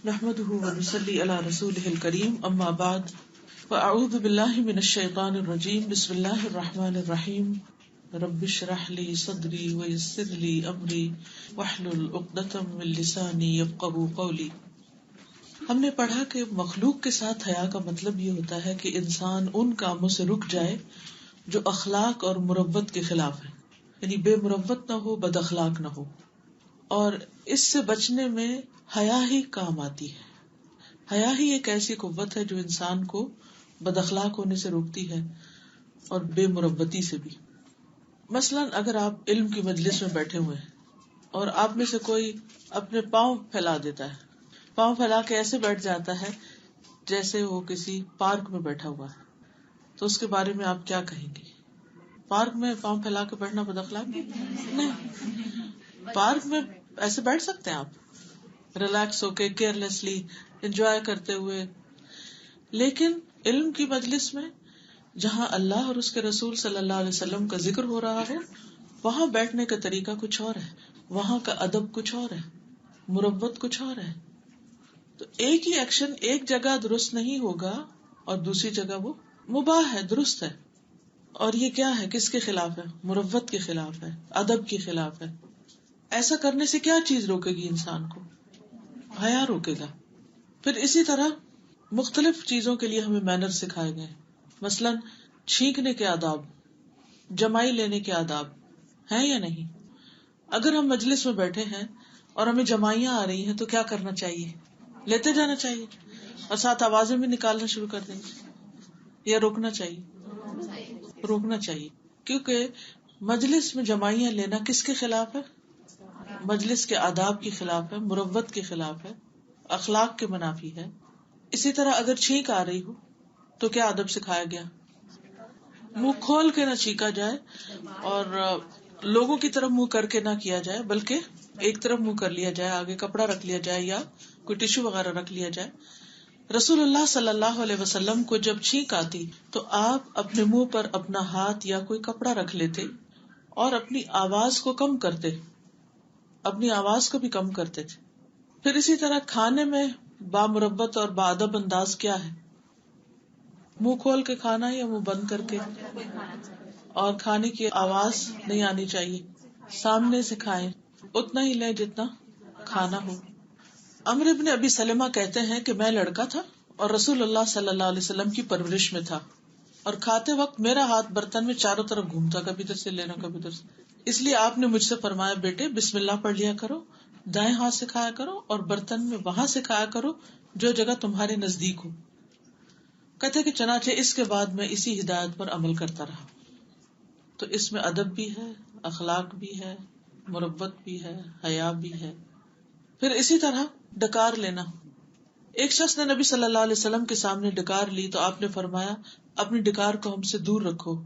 نحمده ونصلي على رسوله الكريم اما بعد فاعوذ بالله من الشيطان الرجيم بسم الله الرحمن الرحيم رب اشرح لي صدري ويسر لي امري واحلل عقدة من لساني يفقهوا قولي. ہم نے پڑھا کہ مخلوق کے ساتھ حیا کا مطلب یہ ہوتا ہے کہ انسان ان کاموں سے رک جائے جو اخلاق اور مروت کے خلاف ہے، یعنی بے مروت نہ ہو، بد اخلاق نہ ہو، اور اس سے بچنے میں حیا ہی کام آتی ہے. حیا ہی ایک ایسی قوت ہے جو انسان کو بد اخلاق ہونے سے روکتی ہے اور بے مروتی سے بھی. مثلاً اگر آپ علم کی مجلس میں بیٹھے ہوئے ہیں اور آپ میں سے کوئی اپنے پاؤں پھیلا دیتا ہے، پاؤں پھیلا کے ایسے بیٹھ جاتا ہے جیسے وہ کسی پارک میں بیٹھا ہوا ہے، تو اس کے بارے میں آپ کیا کہیں گے؟ پارک میں پاؤں پھیلا کے بیٹھنا بد اخلاق نہیں. پارک میں ایسے بیٹھ سکتے ہیں آپ ریلیکس ہو کے، کیئرلیسلی انجوائے کرتے ہوئے. لیکن علم کی مجلس میں جہاں اللہ اور اس کے رسول صلی اللہ علیہ وسلم کا ذکر ہو رہا ہو، وہاں بیٹھنے کا طریقہ کچھ اور ہے، وہاں کا ادب کچھ اور ہے، مروت کچھ اور ہے. تو ایک ہی ایکشن ایک جگہ درست نہیں ہوگا اور دوسری جگہ وہ مباح ہے، درست ہے. اور یہ کیا ہے؟ کس کے خلاف ہے؟ مروت کے خلاف ہے، ادب کے خلاف ہے. ایسا کرنے سے کیا چیز روکے گی انسان کو؟ حیا روکے گا. پھر اسی طرح مختلف چیزوں کے لیے ہمیں مینر سکھائے گئے، مثلاً چھینکنے کے آداب، جمائی لینے کے آداب ہیں یا نہیں؟ اگر ہم مجلس میں بیٹھے ہیں اور ہمیں جمائیاں آ رہی ہیں تو کیا کرنا چاہیے؟ لیتے جانا چاہیے اور ساتھ آوازیں بھی نکالنا شروع کر دیں گے، یا روکنا چاہیے؟ روکنا چاہیے، کیونکہ مجلس میں جمائیاں لینا کس کے خلاف ہے؟ مجلس کے آداب کے خلاف ہے، مروت کے خلاف ہے، اخلاق کے منافی ہے. اسی طرح اگر چھینک آ رہی ہو تو کیا ادب سکھایا گیا؟ منہ کھول کے نہ چھینکا جائے اور لوگوں کی طرف منہ کر کے نہ کیا جائے، بلکہ ایک طرف منہ کر لیا جائے، آگے کپڑا رکھ لیا جائے یا کوئی ٹشو وغیرہ رکھ لیا جائے. رسول اللہ صلی اللہ علیہ وسلم کو جب چھینک آتی تو آپ اپنے منہ پر اپنا ہاتھ یا کوئی کپڑا رکھ لیتے اور اپنی آواز کو کم کرتے، اپنی آواز کو بھی کم کرتے تھے. پھر اسی طرح کھانے میں بامروت اور باادب انداز کیا ہے؟ منہ کھول کے کھانا یا منہ بند کر کے؟ اور کھانے کی آواز نہیں آنی چاہیے، سامنے سے کھائیں، اتنا ہی لیں جتنا کھانا ہو. عمرو بن ابی سلمہ کہتے ہیں کہ میں لڑکا تھا اور رسول اللہ صلی اللہ علیہ وسلم کی پرورش میں تھا، اور کھاتے وقت میرا ہاتھ برتن میں چاروں طرف گھومتا، کبھی ادھر سے لینا کبھی ادھر سے. اس لیے آپ نے مجھ سے فرمایا، بیٹے بسم اللہ پڑھ لیا کرو، دائیں ہاتھ سے کھایا کرو اور برتن میں وہاں سے کھایا کرو جو جگہ تمہارے نزدیک ہو. کہتے کہ چنانچہ اس کے بعد میں اسی ہدایت پر عمل کرتا رہا. تو اس میں ادب بھی ہے، اخلاق بھی ہے، مروت بھی ہے، حیا بھی ہے. پھر اسی طرح ڈکار لینا. ایک شخص نے نبی صلی اللہ علیہ وسلم کے سامنے ڈکار لی تو آپ نے فرمایا، اپنی ڈکار کو ہم سے دور رکھو،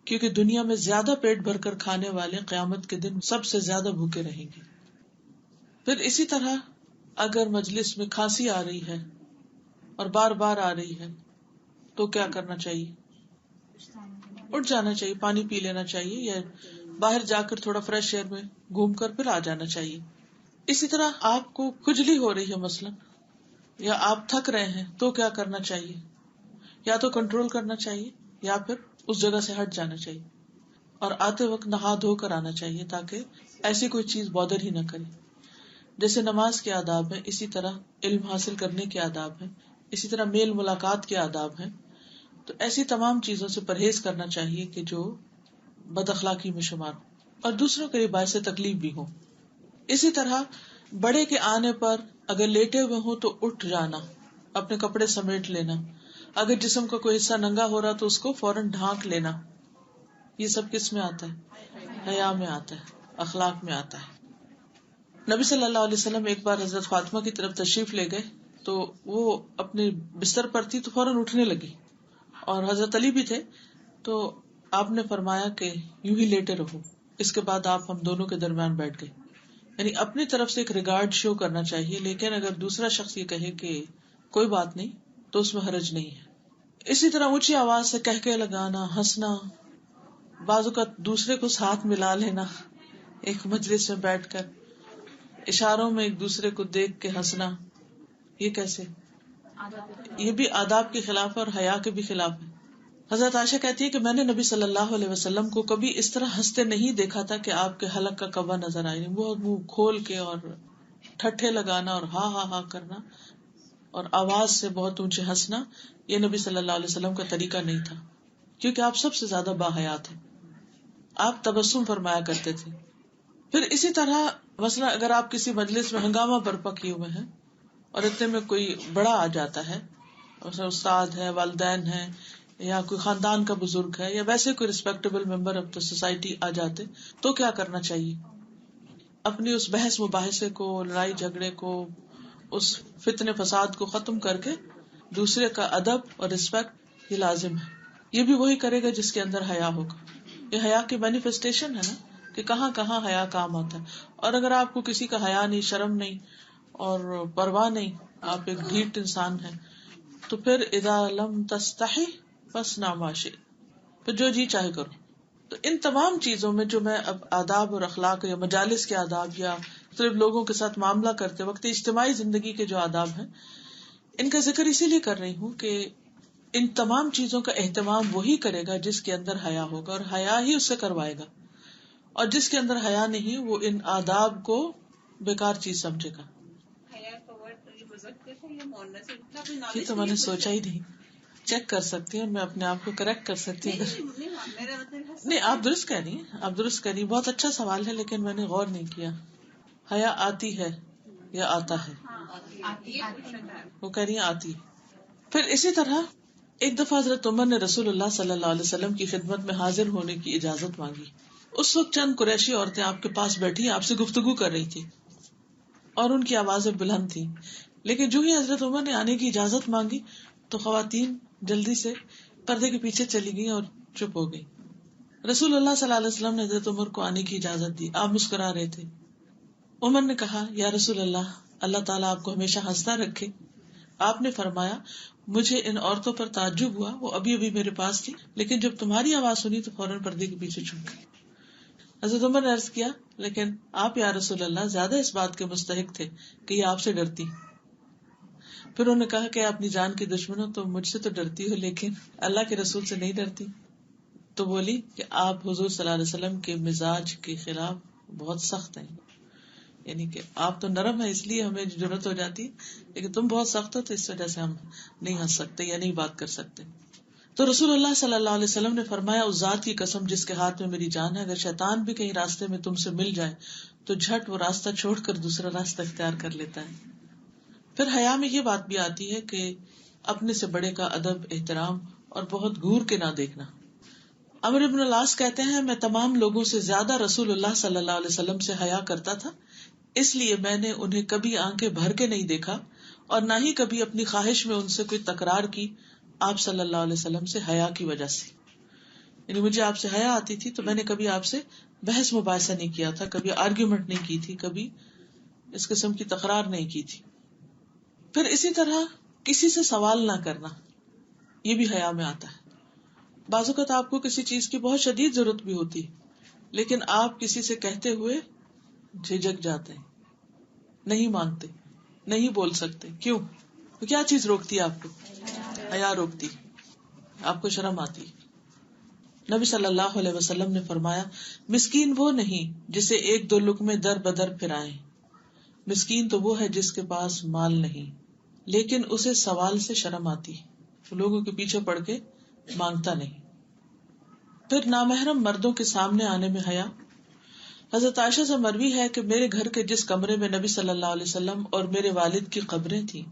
کیونکہ دنیا میں زیادہ پیٹ بھر کر کھانے والے قیامت کے دن سب سے زیادہ بھوکے رہیں گے. پھر اسی طرح اگر مجلس میں کھانسی آ رہی ہے اور بار بار آ رہی ہے تو کیا کرنا چاہیے؟ اٹھ جانا چاہیے، پانی پی لینا چاہیے یا باہر جا کر تھوڑا فریش ایئر میں گھوم کر پھر آ جانا چاہیے. اسی طرح آپ کو کھجلی ہو رہی ہے مثلا، یا آپ تھک رہے ہیں تو کیا کرنا چاہیے؟ یا تو کنٹرول کرنا چاہیے یا پھر اس جگہ سے ہٹ جانا چاہیے، اور آتے وقت نہا دھو کر آنا چاہیے تاکہ ایسی کوئی چیز بودر ہی نہ کرے. جیسے نماز کے آداب ہیں، اسی طرح علم حاصل کرنے کے آداب ہیں، اسی طرح میل ملاقات کے آداب ہیں. تو ایسی تمام چیزوں سے پرہیز کرنا چاہیے کہ جو بد اخلاقی میں شمار ہو اور دوسروں کے لیے باعث تکلیف بھی ہو. اسی طرح بڑے کے آنے پر اگر لیٹے ہوئے ہوں تو اٹھ جانا، اپنے کپڑے سمیٹ لینا. اگر جسم کا کوئی حصہ ننگا ہو رہا تو اس کو فوراً ڈھانک لینا. یہ سب کس میں آتا ہے؟ حیا میں آتا ہے، اخلاق میں آتا ہے. نبی صلی اللہ علیہ وسلم ایک بار حضرت فاطمہ کی طرف تشریف لے گئے تو وہ اپنے بستر پر تھی تو فوراً اٹھنے لگی، اور حضرت علی بھی تھے. تو آپ نے فرمایا کہ یوں ہی لیٹے رہو. اس کے بعد آپ ہم دونوں کے درمیان بیٹھ گئے. یعنی اپنی طرف سے ایک ریگارڈ شو کرنا چاہیے، لیکن اگر دوسرا شخص یہ کہے کہ کوئی بات نہیں تو اس میں حرج نہیں ہے. اسی طرح اونچی آواز سے کہکے لگانا، ہنسنا، بعض اوقات دوسرے کو ساتھ ملا لینا، ایک مجلس میں بیٹھ کر اشاروں میں ایک دوسرے کو دیکھ کے ہنسنا، یہ کیسے؟ یہ بھی آداب کے خلاف اور حیا کے بھی خلاف ہے. حضرت عائشہ کہتی ہے کہ میں نے نبی صلی اللہ علیہ وسلم کو کبھی اس طرح ہنستے نہیں دیکھا تھا کہ آپ کے حلق کا کبا نظر آئے. وہ منہ کھول کے اور ٹھٹھے لگانا اور ہا ہا ہا کرنا اور آواز سے بہت اونچے ہنسنا، یہ نبی صلی اللہ علیہ وسلم کا طریقہ نہیں تھا، کیونکہ آپ سب سے زیادہ باحیا تھے. آپ تبسم فرمایا کرتے تھے. پھر اسی طرح مثلا اگر آپ کسی مجلس میں ہنگامہ برپا کیے ہوئے ہیں اور اتنے میں کوئی بڑا آ جاتا ہے، مثلا استاد ہے، والدین ہے، یا کوئی خاندان کا بزرگ ہے، یا ویسے کوئی respectable member of the society آ جاتے، تو کیا کرنا چاہیے؟ اپنی اس بحث مباحثے کو، لڑائی جھگڑے کو، اس فتنے فساد کو ختم کر کے دوسرے کا ادب اور رسپیکٹ یہ لازم ہے. یہ بھی وہی کرے گا جس کے اندر حیا ہوگا. یہ حیا کی مینیفیسٹیشن ہے نا، کہ کہاں کہاں حیا کام آتا ہے. اور اگر آپ کو کسی کا حیا نہیں، شرم نہیں اور پرواہ نہیں، آپ ایک ڈھیٹ انسان ہیں، تو پھر اذا لم تستحی فاصنع ما شئت، پھر جو جی چاہے کرو. تو ان تمام چیزوں میں جو میں اب آداب اور اخلاق یا مجالس کے آداب یا صرف لوگوں کے ساتھ معاملہ کرتے وقت اجتماعی زندگی کے جو آداب ہیں، ان کا ذکر اسی لیے کر رہی ہوں کہ ان تمام چیزوں کا اہتمام وہی کرے گا جس کے اندر حیا ہوگا، اور حیا ہی اس سے کروائے گا. اور جس کے اندر حیا نہیں، وہ ان آداب کو بیکار چیز سمجھے گا. یہ تو میں نے سوچا ہی نہیں. چیک کر سکتی ہوں، میں اپنے آپ کو کریکٹ کر سکتی ہوں. نہیں، آپ درست کہہ رہی ہیں، آپ درست کہہ رہی ہیں. بہت اچھا سوال ہے، لیکن میں نے غور نہیں کیا. حیا آتی ہے یا آتا ہے؟ وہ کہہ رہی ہیں آتی. پھر اسی طرح ایک دفعہ حضرت عمر نے رسول اللہ صلی اللہ علیہ وسلم کی خدمت میں حاضر ہونے کی اجازت مانگی. اس وقت چند قریشی عورتیں آپ کے پاس بیٹھی آپ سے گفتگو کر رہی تھی اور ان کی آوازیں بلند تھیں. لیکن جو ہی حضرت عمر نے آنے کی اجازت مانگی تو خواتین جلدی سے پردے کے پیچھے چلی گئیں اور چپ ہو گئی. رسول اللہ صلی اللہ علیہ وسلم نے حضرت عمر کو آنے کی اجازت دی. آپ مسکرا رہے تھے. عمر نے کہا یا رسول اللہ، اللہ تعالیٰ آپ کو ہمیشہ ہنستا رکھے. آپ نے فرمایا مجھے ان عورتوں پر تعجب ہوا، وہ ابھی ابھی میرے پاس تھی، لیکن جب تمہاری آواز سنی تو فوراً پردے کے پیچھے چھپ گئی. حضرت عمر نے عرض کیا لیکن آپ یا رسول اللہ زیادہ اس بات کے مستحق تھے کہ یہ آپ سے ڈرتی. پھر انہوں نے کہا کہ اپنی جان کی دشمنوں تو مجھ سے تو ڈرتی ہو، لیکن اللہ کے رسول سے نہیں ڈرتی. تو بولی کہ آپ حضور صلی اللہ علیہ وسلم کے مزاج کے خلاف بہت سخت ہیں، یعنی کہ آپ تو نرم ہے اس لیے ہمیں ضرورت ہو جاتی ہے، لیکن تم بہت سخت ہو تو اس وجہ سے ہم نہیں ہنس سکتے یا نہیں بات کر سکتے. تو رسول اللہ صلی اللہ علیہ وسلم نے فرمایا اس ذات کی قسم جس کے ہاتھ میں میری جان ہے، اگر شیطان بھی کہیں راستے میں تم سے مل جائے تو جھٹ وہ راستہ چھوڑ کر دوسرا راستہ اختیار کر لیتا ہے. پھر حیا میں یہ بات بھی آتی ہے کہ اپنے سے بڑے کا ادب، احترام اور بہت گھور کے نہ دیکھنا. عمرو بن العاص کہتے ہیں میں تمام لوگوں سے زیادہ رسول اللہ صلی اللہ علیہ وسلم سے حیا کرتا تھا، اس لیے میں نے انہیں کبھی آنکھیں بھر کے نہیں دیکھا اور نہ ہی کبھی اپنی خواہش میں ان سے کوئی تکرار کی، آپ صلی اللہ علیہ وسلم سے حیا کی وجہ سے. یعنی مجھے آپ سے حیا آتی تھی تو میں نے کبھی آپ سے بحث مباحثہ نہیں کیا تھا، کبھی آرگیومنٹ نہیں کی تھی، کبھی اس قسم کی تکرار نہیں کی تھی. پھر اسی طرح کسی سے سوال نہ کرنا، یہ بھی حیا میں آتا ہے. بعض اوقات آپ کو کسی چیز کی بہت شدید ضرورت بھی ہوتی ہے، لیکن آپ کسی سے کہتے ہوئے جھجک جاتے ہیں، نہیں مانگتے، نہیں بول سکتے. کیوں؟ تو کیا چیز روکتی ہے آپ کو؟ حیا روکتی، آپ کو شرم آتی. نبی صلی اللہ علیہ وسلم نے فرمایا مسکین وہ نہیں جسے ایک دو لقمے در بدر پھرائیں، مسکین تو وہ ہے جس کے پاس مال نہیں لیکن اسے سوال سے شرم آتی، لوگوں کے پیچھے پڑ کے مانگتا نہیں. پھر نامحرم مردوں کے سامنے آنے میں حیا. حضرت عائشہ سے مروی ہے کہ میرے گھر کے جس کمرے میں نبی صلی اللہ علیہ وسلم اور میرے والد کی قبریں تھیں،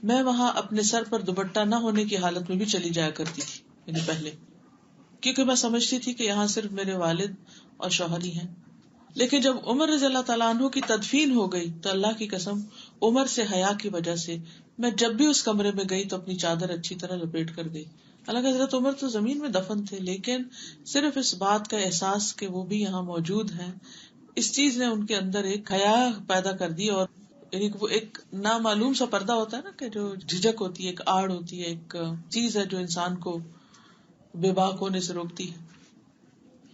میں وہاں اپنے سر پر دوپٹہ نہ ہونے کی حالت میں بھی چلی جایا کرتی تھی، یعنی پہلے، کیونکہ میں سمجھتی تھی کہ یہاں صرف میرے والد اور شوہر ہی ہیں. لیکن جب عمر رضی اللہ تعالیٰ عنہ کی تدفین ہو گئی تو اللہ کی قسم عمر سے حیا کی وجہ سے میں جب بھی اس کمرے میں گئی تو اپنی چادر اچھی طرح لپیٹ کر گئی. حالانکہ حضرت عمر تو زمین میں دفن تھے، لیکن صرف اس بات کا احساس کہ وہ بھی یہاں موجود ہیں، اس چیز نے ان کے اندر ایک حیا پیدا کر دی. اور یعنی وہ ایک نامعلوم سا پردہ ہوتا ہے نا، کہ جو جھجک ہوتی ہے، ایک آڑ ہوتی ہے، ایک چیز ہے جو انسان کو بے باک ہونے سے روکتی ہے.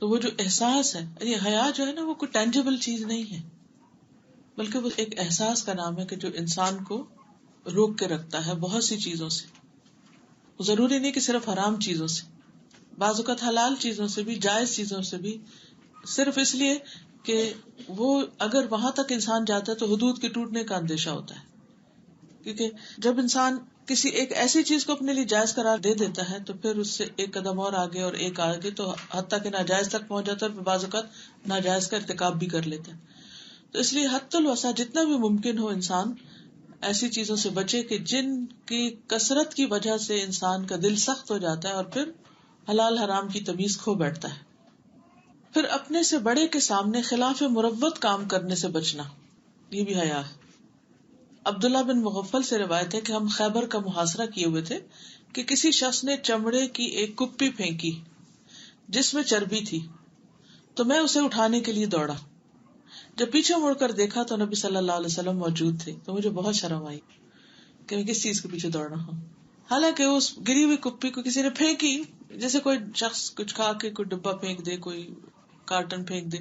تو وہ جو احساس ہے، یہ حیا جو ہے نا، وہ کوئی ٹینجیبل چیز نہیں ہے، بلکہ وہ ایک احساس کا نام ہے کہ جو انسان کو روک کے رکھتا ہے بہت سی چیزوں سے. ضروری نہیں کہ صرف حرام چیزوں سے، بعض اوقات حلال چیزوں سے بھی، جائز چیزوں سے بھی، صرف اس لیے کہ وہ اگر وہاں تک انسان جاتا ہے تو حدود کے ٹوٹنے کا اندیشہ ہوتا ہے. کیونکہ جب انسان کسی ایک ایسی چیز کو اپنے لیے جائز قرار دے دیتا ہے تو پھر اس سے ایک قدم اور آگے اور ایک آگے تو حتیٰ کہ ناجائز تک پہنچ جاتا ہے، اور بعض اوقات ناجائز کا ارتکاب بھی کر لیتا ہے. تو اس لیے حد الوسع جتنا بھی ممکن ہو انسان ایسی چیزوں سے بچے کہ جن کی کثرت کی وجہ سے انسان کا دل سخت ہو جاتا ہے اور پھر حلال حرام کی تمیز کھو بیٹھتا ہے. پھر اپنے سے بڑے کے سامنے خلاف مروت کام کرنے سے بچنا، یہ بھی حیا ہے. عبداللہ بن مغفل سے روایت ہے کہ ہم خیبر کا محاصرہ کیے ہوئے تھے کہ کسی شخص نے چمڑے کی ایک کپی پھینکی جس میں چربی تھی، تو میں اسے اٹھانے کے لیے دوڑا. جب پیچھے مڑ کر دیکھا تو نبی صلی اللہ علیہ وسلم موجود تھے، تو مجھے بہت شرم آئی کہ میں کس چیز کے پیچھے دوڑ رہا ہوں. حالانکہ اس گری ہوئی کپی کو کسی نے پھینکی، جیسے کوئی شخص کچھ کھا کے کوئی ڈبہ پھینک دے، کوئی کارٹن پھینک دے،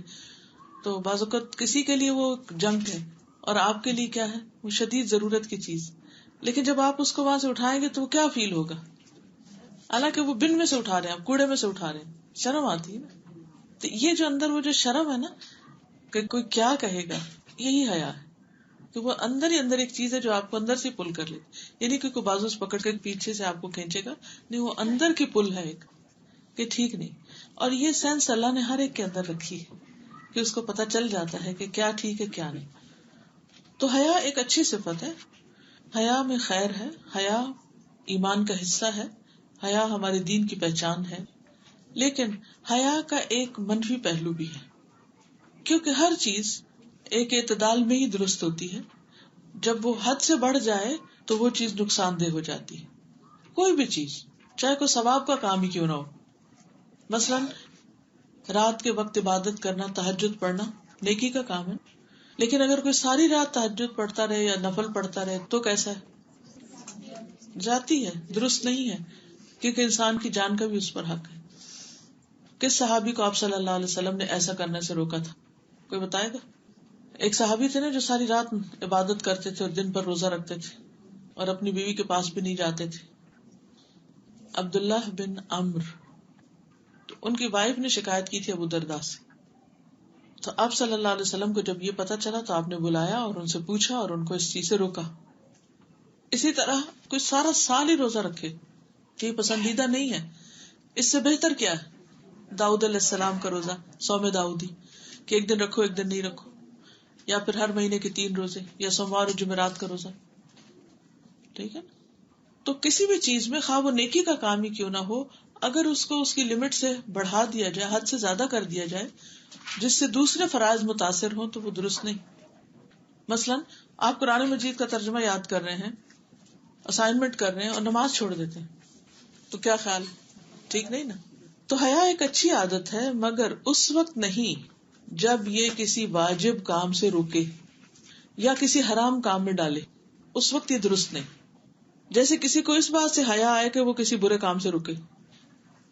تو بعض اوقات کسی کے لیے وہ جنک ہے اور آپ کے لیے کیا ہے، وہ شدید ضرورت کی چیز. لیکن جب آپ اس کو وہاں سے اٹھائیں گے تو وہ کیا فیل ہوگا؟ حالانکہ وہ بن میں سے اٹھا رہے ہیں، آپ کوڑے میں سے اٹھا رہے ہیں، شرم آتی ہے نا. تو یہ جو اندر وہ جو شرم ہے نا کہ کوئی کیا کہے گا، یہی حیا ہے کہ وہ اندر ہی اندر ایک چیز ہے جو آپ کو اندر سے پل کر لیتی. یعنی کہ کوئی بازو سے پکڑ کے پیچھے سے آپ کو کھینچے گا نہیں، وہ اندر کی پل ہے ایک کہ ٹھیک نہیں. اور یہ سینس اللہ نے ہر ایک کے اندر رکھی ہے کہ اس کو پتا چل جاتا ہے کہ کیا ٹھیک ہے کیا نہیں. تو حیا ایک اچھی صفت ہے، حیا میں خیر ہے، حیا ایمان کا حصہ ہے، حیا ہمارے دین کی پہچان ہے. لیکن حیا کا ایک منفی پہلو بھی ہے، کیونکہ ہر چیز ایک اعتدال میں ہی درست ہوتی ہے. جب وہ حد سے بڑھ جائے تو وہ چیز نقصان دہ ہو جاتی ہے. کوئی بھی چیز، چاہے کوئی ثواب کا کام ہی کیوں نہ ہو. مثلاً رات کے وقت عبادت کرنا، تہجد پڑھنا نیکی کا کام ہے، لیکن اگر کوئی ساری رات تہجد پڑھتا رہے یا نفل پڑھتا رہے تو کیسا ہے؟ جاتی ہے، درست نہیں ہے، کیونکہ انسان کی جان کا بھی اس پر حق ہے. کس صحابی کو آپ صلی اللہ علیہ وسلم نے ایسا کرنے سے روکا تھا؟ کوئی بتائے گا؟ ایک صحابی تھے نا جو ساری رات عبادت کرتے تھے اور دن پر روزہ رکھتے تھے اور اپنی بیوی کے پاس بھی نہیں جاتے تھے، عبداللہ بن عمرو. تو ان کی وائف نے شکایت کی تھی ابو درداء سے. تو آپ صلی اللہ علیہ وسلم کو جب یہ پتا چلا تو آپ نے بلایا اور ان سے پوچھا اور ان کو اس چیز سے روکا. اسی طرح کوئی سارا سال ہی روزہ رکھے یہ پسندیدہ نہیں ہے. اس سے بہتر کیا ہے؟ داؤد علیہ السلام کا روزہ، صوم داؤدی، کہ ایک دن رکھو ایک دن نہیں رکھو، یا پھر ہر مہینے کے 3 روزے، یا سوموار اور جمعرات کا روزہ. ٹھیک ہے. تو کسی بھی چیز میں خواہ وہ نیکی کا کام ہی کیوں نہ ہو، اگر اس کو اس کی لمٹ سے بڑھا دیا جائے، حد سے زیادہ کر دیا جائے جس سے دوسرے فرائض متاثر ہوں تو وہ درست نہیں. مثلاً آپ قرآن مجید کا ترجمہ یاد کر رہے ہیں، اسائنمنٹ کر رہے ہیں اور نماز چھوڑ دیتے ہیں، تو کیا خیال؟ ٹھیک نہیں نا. تو حیا ایک اچھی عادت ہے، مگر اس وقت نہیں جب یہ کسی واجب کام سے روکے یا کسی حرام کام میں ڈالے، اس وقت یہ درست نہیں. جیسے کسی کو اس بات سے حیا آئے کہ وہ کسی برے کام سے رکے،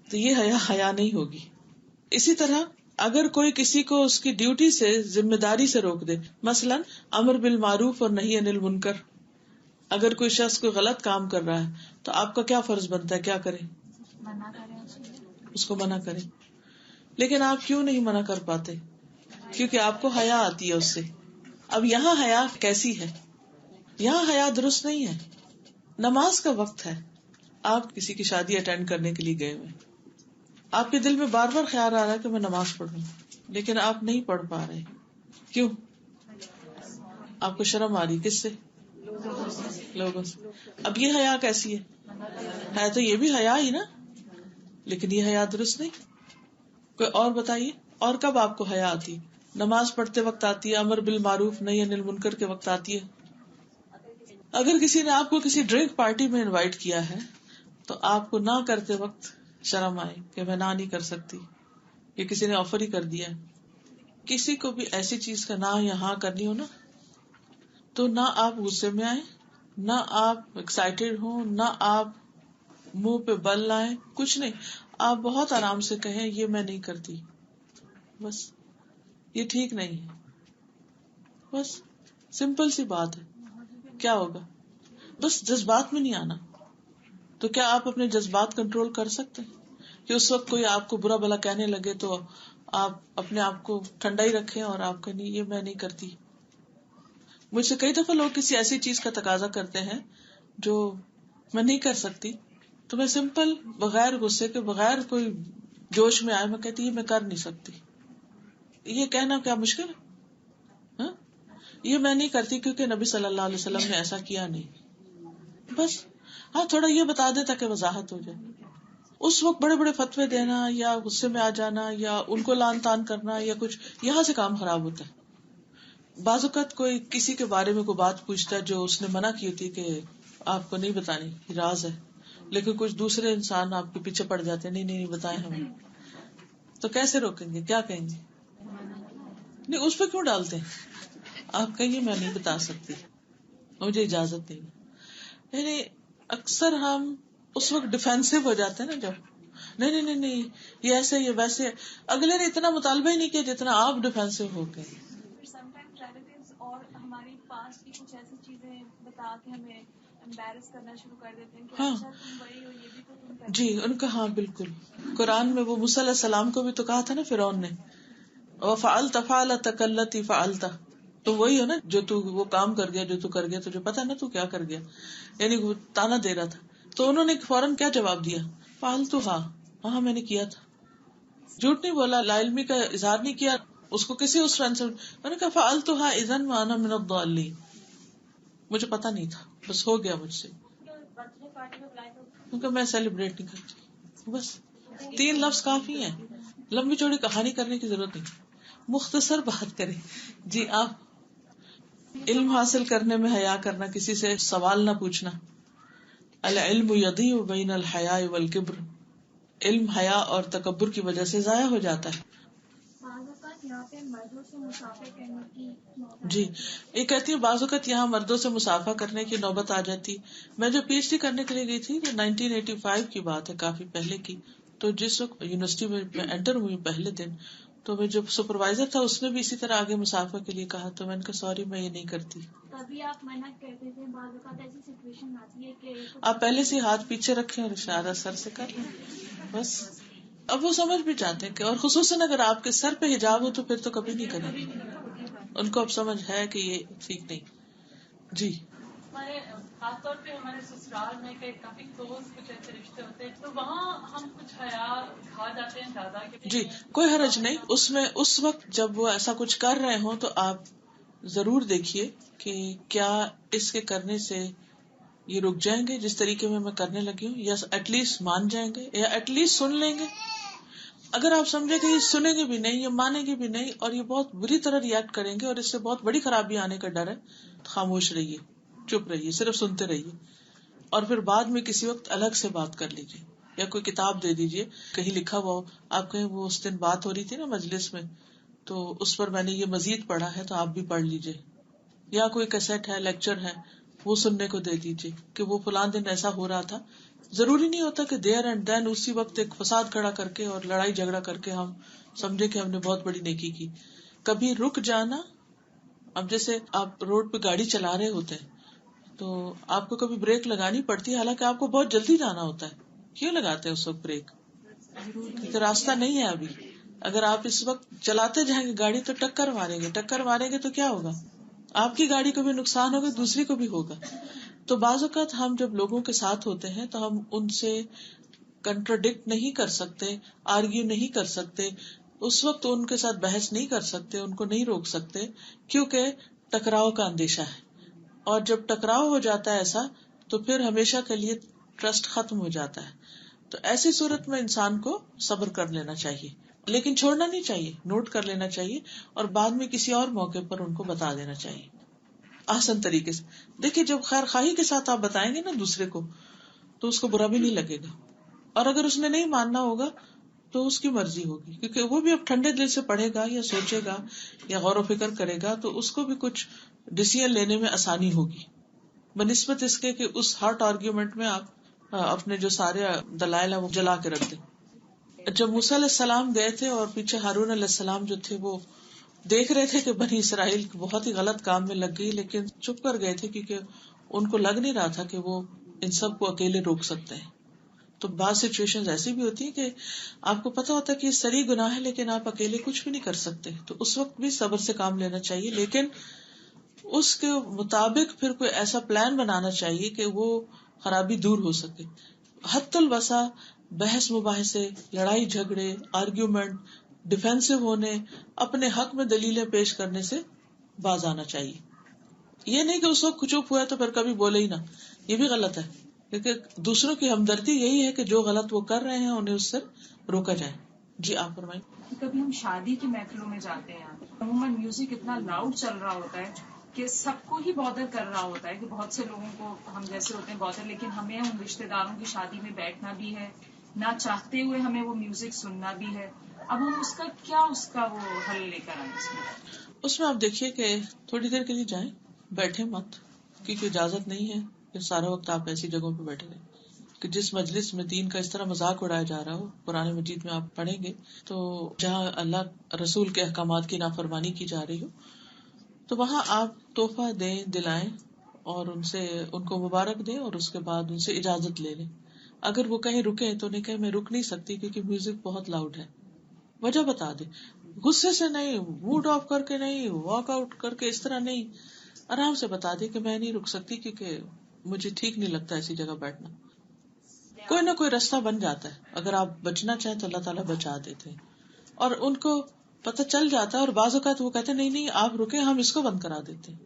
تو یہ حیا نہیں ہوگی. اسی طرح اگر کوئی کسی کو اس کی ڈیوٹی سے، ذمہ داری سے روک دے، مثلاً امر بالمعروف اور نہی عن المنکر، اگر کوئی شخص کوئی غلط کام کر رہا ہے تو آپ کا کیا فرض بنتا ہے؟ کیا کریں؟ منع کریں، اس کو منع کریں. لیکن آپ کیوں نہیں منع کر پاتے؟ کیونکہ آپ کو حیا آتی ہے اس سے. اب یہاں حیا کیسی ہے؟ یہاں حیا درست نہیں ہے. نماز کا وقت ہے، آپ کسی کی شادی اٹینڈ کرنے کے لیے گئے ہوئے، آپ کے دل میں بار بار خیال آ رہا ہے کہ میں نماز پڑھوں، لیکن آپ نہیں پڑھ پا رہے. کیوں؟ آپ کو شرم آ رہی. کس سے؟ لوگوں سے. اب یہ حیا کیسی ہے تو یہ بھی حیا ہی نا، لیکن یہ حیا درست نہیں. کوئی اور بتائیے، اور کب آپ کو حیا آتی؟ نماز پڑھتے وقت آتی ہے، امر بالمعروف نہی عن المنکر کے وقت آتی ہے. اگر کسی نے آپ کو کسی ڈرنک پارٹی میں انوائٹ کیا ہے تو آپ کو نہ کرتے وقت شرم آئے کہ میں نہ نہیں کر سکتی، یا کسی نے آفر ہی کر دیا. کسی کو بھی ایسی چیز کا نہ یا ہاں کرنی ہو نا، تو نہ آپ غصے میں آئیں، نہ آپ ایکسائٹیڈ ہوں، نہ آپ منہ پہ بل لائیں، کچھ نہیں. آپ بہت آرام سے کہیں یہ میں نہیں کرتی، بس یہ ٹھیک نہیں ہے، بس سمپل سی بات ہے. کیا ہوگا؟ بس جذبات میں نہیں آنا. تو کیا آپ اپنے جذبات کنٹرول کر سکتے ہیں کہ اس وقت کوئی آپ کو برا بھلا کہنے لگے تو آپ اپنے آپ کو ٹھنڈا ہی رکھیں اور آپ کہ نہیں، یہ میں نہیں کرتی. مجھ سے کئی دفعہ لوگ کسی ایسی چیز کا تقاضا کرتے ہیں جو میں نہیں کر سکتی، تو میں سمپل بغیر غصے کے، بغیر کوئی جوش میں آئے، میں کہتی یہ میں کر نہیں سکتی. یہ کہنا کیا مشکل ہے؟ ہاں؟ یہ میں نہیں کرتی کیونکہ نبی صلی اللہ علیہ وسلم نے ایسا کیا نہیں. بس ہاں تھوڑا یہ بتا دے تاکہ وضاحت ہو جائے. اس وقت بڑے بڑے فتوے دینا یا غصے میں آ جانا یا ان کو لان تان کرنا یا کچھ، یہاں سے کام خراب ہوتا ہے. بعض اوقات کوئی کسی کے بارے میں کوئی بات پوچھتا ہے جو اس نے منع کی ہوتی کہ آپ کو نہیں بتانی، یہ راز ہے، لیکن کچھ دوسرے انسان آپ کے پیچھے پڑ جاتے ہیں، نہیں نہیں بتائیں ہمیں. تو کیسے روکیں گے؟ کیا کہیں گے؟ نہیں، اس پہ کیوں ڈالتے ہیں؟ آپ کہیے میں نہیں بتا سکتی، مجھے اجازت نہیں. یعنی اکثر ہم اس وقت ڈیفینسو ہو جاتے ہیں نا، جب نہیں نہیں نہیں نہیں یہ ایسے یہ ویسے، اگلے نے اتنا مطالبہ ہی نہیں کیا جتنا آپ ڈیفینسو ہو گئے. اور ہماری پاسٹ کی کچھ ایسی چیزیں بتا کے ہمیں امبیرس کرنا شروع کر دیتے ہیں کہ ہاں اچھا تم بڑی ہو، یہ بھی تو تم جی، ان کا ہاں بالکل. قرآن میں وہ موسیٰ علیہ السلام کو بھی تو کہا تھا نا فرعون نے، وَفَعَلْتَ فَعْلَتَكَ الَّتِي فَعَلْتَ، تو وہی ہے نا جو تو وہ کام کر گیا جو تو کر گیا، تجھے پتا نا تو کیا کر گیا. یعنی وہ تانا دے رہا تھا. تو انہوں نے فوراً کیا جواب دیا؟ فَعَلْتُهَا، ہاں میں نے کیا تھا. جھوٹ نہیں بولا، لا علمی کا اظہار نہیں کیا. اس کو کسی اس فرینڈ سے میں نے کہا فَعَلْتُهَا إِذًا وَأَنَا مِنَ الضَّالِّينَ، مجھے پتا نہیں تھا، بس ہو گیا مجھ سے، کیونکہ میں سیلیبریٹ نہیں کرتی. بس 3 لفظ کافی ہیں، لمبی چوڑی کہانی کرنے کی ضرورت نہیں، مختصر بات کریں. جی آپ علم حاصل کرنے میں حیا کرنا، کسی سے سوال نہ پوچھنا. العلم یضیع بین الحیاء والکبر، علم حیا اور تکبر کی وجہ سے ضائع ہو جاتا ہے. یہاں پہ مردوں سے مسافر کرنے کی جی یہ کہتی ہوں بعض اوقات یہاں مردوں سے مسافہ کرنے کی نوبت آ جاتی. میں جو پی ایچ ڈی کرنے کے لیے گئی تھی 1985 کی بات ہے، کافی پہلے کی. تو جس وقت یونیورسٹی میں انٹر ہوئی پہلے دن، تو میں جو سپروائزر تھا اس نے بھی اسی طرح آگے مسافہ کے لیے کہا، تو میں نے کہا سوری میں یہ نہیں کرتی. تبھی آپ منع کرتے تھے. بعض اوقات ایسی سچویشن آتی ہے کہ آپ پہلے سے ہاتھ پیچھے رکھیں اور اشارہ سر سے کر لیں بس. اب وہ سمجھ بھی جاتے ہیں کہ، اور خصوصاً اگر آپ کے سر پہ حجاب ہو تو پھر تو کبھی نہیں کریں گے. ان کو اب سمجھ ہے کہ یہ ٹھیک نہیں. جی ہمارے خاص طور پہ ہمارے سسرال میں کافی کلوز کچھ ایسے رشتے ہوتے ہیں، تو وہاں ہم کچھ حیا کھا جاتے ہیں زیادہ. جی کوئی حرج نہیں اس میں. اس وقت جب وہ ایسا کچھ کر رہے ہوں تو آپ ضرور دیکھیے کہ کیا اس کے کرنے سے یہ رک جائیں گے جس طریقے میں کرنے لگی ہوں، یا ایٹ لیسٹ مان جائیں گے، یا ایٹ لیسٹ سن لیں گے. اگر آپ سمجھے کہ یہ سنیں گے بھی نہیں، یہ مانیں گے بھی نہیں، اور یہ بہت بری طرح ریئیکٹ کریں گے اور اس سے بہت بڑی خرابی آنے کا ڈر ہے، خاموش رہیے، چپ رہیے، صرف سنتے رہیے. اور پھر بعد میں کسی وقت الگ سے بات کر لیجیے، یا کوئی کتاب دے دیجیے کہیں لکھا ہوا ہو. آپ کہیں وہ اس دن بات ہو رہی تھی نا مجلس میں، تو اس پر میں نے یہ مزید پڑھا ہے تو آپ بھی پڑھ لیجیے. یا کوئی کیسٹ ہے، لیکچر ہے، وہ سننے کو دے دیجیے کہ وہ فلاں دن ایسا ہو رہا تھا. ضروری نہیں ہوتا کہ دیر اینڈ دین اسی وقت ایک فساد کھڑا کر کے اور لڑائی جھگڑا کر کے ہم سمجھے کہ ہم نے بہت بڑی نیکی کی. کبھی رک جانا. اب جیسے آپ روڈ پہ گاڑی چلا رہے ہوتے ہیں تو آپ کو کبھی بریک لگانی پڑتی ہے، حالانکہ آپ کو بہت جلدی جانا ہوتا ہے. کیوں لگاتے ہیں اس وقت بریک؟ کیونکہ راستہ نہیں ہے ابھی. اگر آپ اس وقت چلاتے جائیں گے گاڑی تو ٹکر ماریں گے تو کیا ہوگا؟ آپ کی گاڑی کو بھی نقصان ہوگا، دوسری کو بھی ہوگا. تو بعض اوقات ہم جب لوگوں کے ساتھ ہوتے ہیں تو ہم ان سے کنٹراڈکٹ نہیں کر سکتے، آرگیو نہیں کر سکتے، اس وقت ان کے ساتھ بحث نہیں کر سکتے، ان کو نہیں روک سکتے، کیونکہ ٹکراؤ کا اندیشہ ہے. اور جب ٹکراؤ ہو جاتا ہے ایسا تو پھر ہمیشہ کے لیے ٹرسٹ ختم ہو جاتا ہے. تو ایسی صورت میں انسان کو صبر کر لینا چاہیے، لیکن چھوڑنا نہیں چاہیے، نوٹ کر لینا چاہیے اور بعد میں کسی اور موقع پر ان کو بتا دینا چاہیے آسان طریقے سے. دیکھیے جب خیر خواہی کے ساتھ آپ بتائیں گے نا دوسرے کو تو اس کو برا بھی نہیں لگے گا، اور اگر اس نے نہیں ماننا ہوگا تو اس کی مرضی ہوگی، کیونکہ وہ بھی اب ٹھنڈے دل سے پڑھے گا یا سوچے گا یا غور و فکر کرے گا تو اس کو بھی کچھ ڈیسیژن لینے میں آسانی ہوگی، بنسبت اس کے کہ اس ہارٹ آرگیومنٹ میں آپ اپنے جو سارے دلائل ہیں وہ جلا کے رکھ دیں. جب موسیٰ علیہ السلام گئے تھے اور پیچھے ہارون علیہ السلام جو تھے وہ دیکھ رہے تھے کہ بنی اسرائیل بہت ہی غلط کام میں لگ گئی، لیکن چپ کر گئے تھے کیونکہ ان کو لگ نہیں رہا تھا کہ وہ ان سب کو اکیلے روک سکتے ہیں. تو بعض سچویشن ایسی بھی ہوتی ہیں کہ آپ کو پتا ہوتا ہے کہ یہ سری گناہ ہے لیکن آپ اکیلے کچھ بھی نہیں کر سکتے, تو اس وقت بھی صبر سے کام لینا چاہیے, لیکن اس کے مطابق پھر کوئی ایسا پلان بنانا چاہیے کہ وہ خرابی دور ہو سکے. حتی الوسع بحث مباحثے, لڑائی جھگڑے, آرگیومنٹ, ڈیفینسو ہونے, اپنے حق میں دلیلیں پیش کرنے سے باز آنا چاہیے. یہ نہیں کہ اس وقت چپ ہوا تو پھر کبھی بولے ہی نہ, یہ بھی غلط ہے, کیونکہ دوسروں کی ہمدردی یہی ہے کہ جو غلط وہ کر رہے ہیں انہیں اس سے روکا جائے. جی آپ فرمائیں. کبھی ہم شادی کی محفلوں میں جاتے ہیں, عموماً میوزک اتنا لاؤڈ چل رہا ہوتا ہے کہ سب کو ہی بادر کر رہا ہوتا ہے, کہ بہت سے لوگوں کو ہم جیسے ہوتے ہیں بادر, لیکن ہمیں ان رشتے داروں کی شادی میں بیٹھنا بھی ہے, نہ چاہتے ہوئے ہمیں وہ میوزک سننا بھی ہے. اب ہم اس کا وہ حل لے کر آئیں. اس میں آپ دیکھیے کہ تھوڑی دیر کے لیے جائیں, بیٹھے مت, کیونکہ اجازت نہیں ہے کہ سارا وقت آپ ایسی جگہوں پہ بیٹھے رہیں کہ جس مجلس میں دین کا اس طرح مذاق اڑایا جا رہا ہو. قرآن مجید میں آپ پڑھیں گے تو جہاں اللہ رسول کے احکامات کی نافرمانی کی جا رہی ہو تو وہاں آپ تحفہ دیں, دلائیں اور ان کو مبارک دیں, اور اس کے بعد ان سے اجازت لے لیں. اگر وہ کہیں رکیں تو نہیں کہیں میں رک نہیں سکتی کیونکہ میوزک بہت لاؤڈ ہے, وجہ بتا دیں, غصے سے نہیں, موڈ آف کر کے نہیں, واک آؤٹ کر کے اس طرح نہیں, آرام سے بتا دیں کہ میں نہیں رک سکتی کیونکہ مجھے ٹھیک نہیں لگتا ایسی جگہ بیٹھنا. کوئی نہ کوئی راستہ بن جاتا ہے, اگر آپ بچنا چاہیں تو اللہ تعالیٰ بچا دیتے ہیں, اور ان کو پتہ چل جاتا ہے. اور بعض اوقات وہ کہتے ہیں نہیں آپ رکیں, ہم اس کو بند کرا دیتے ہیں.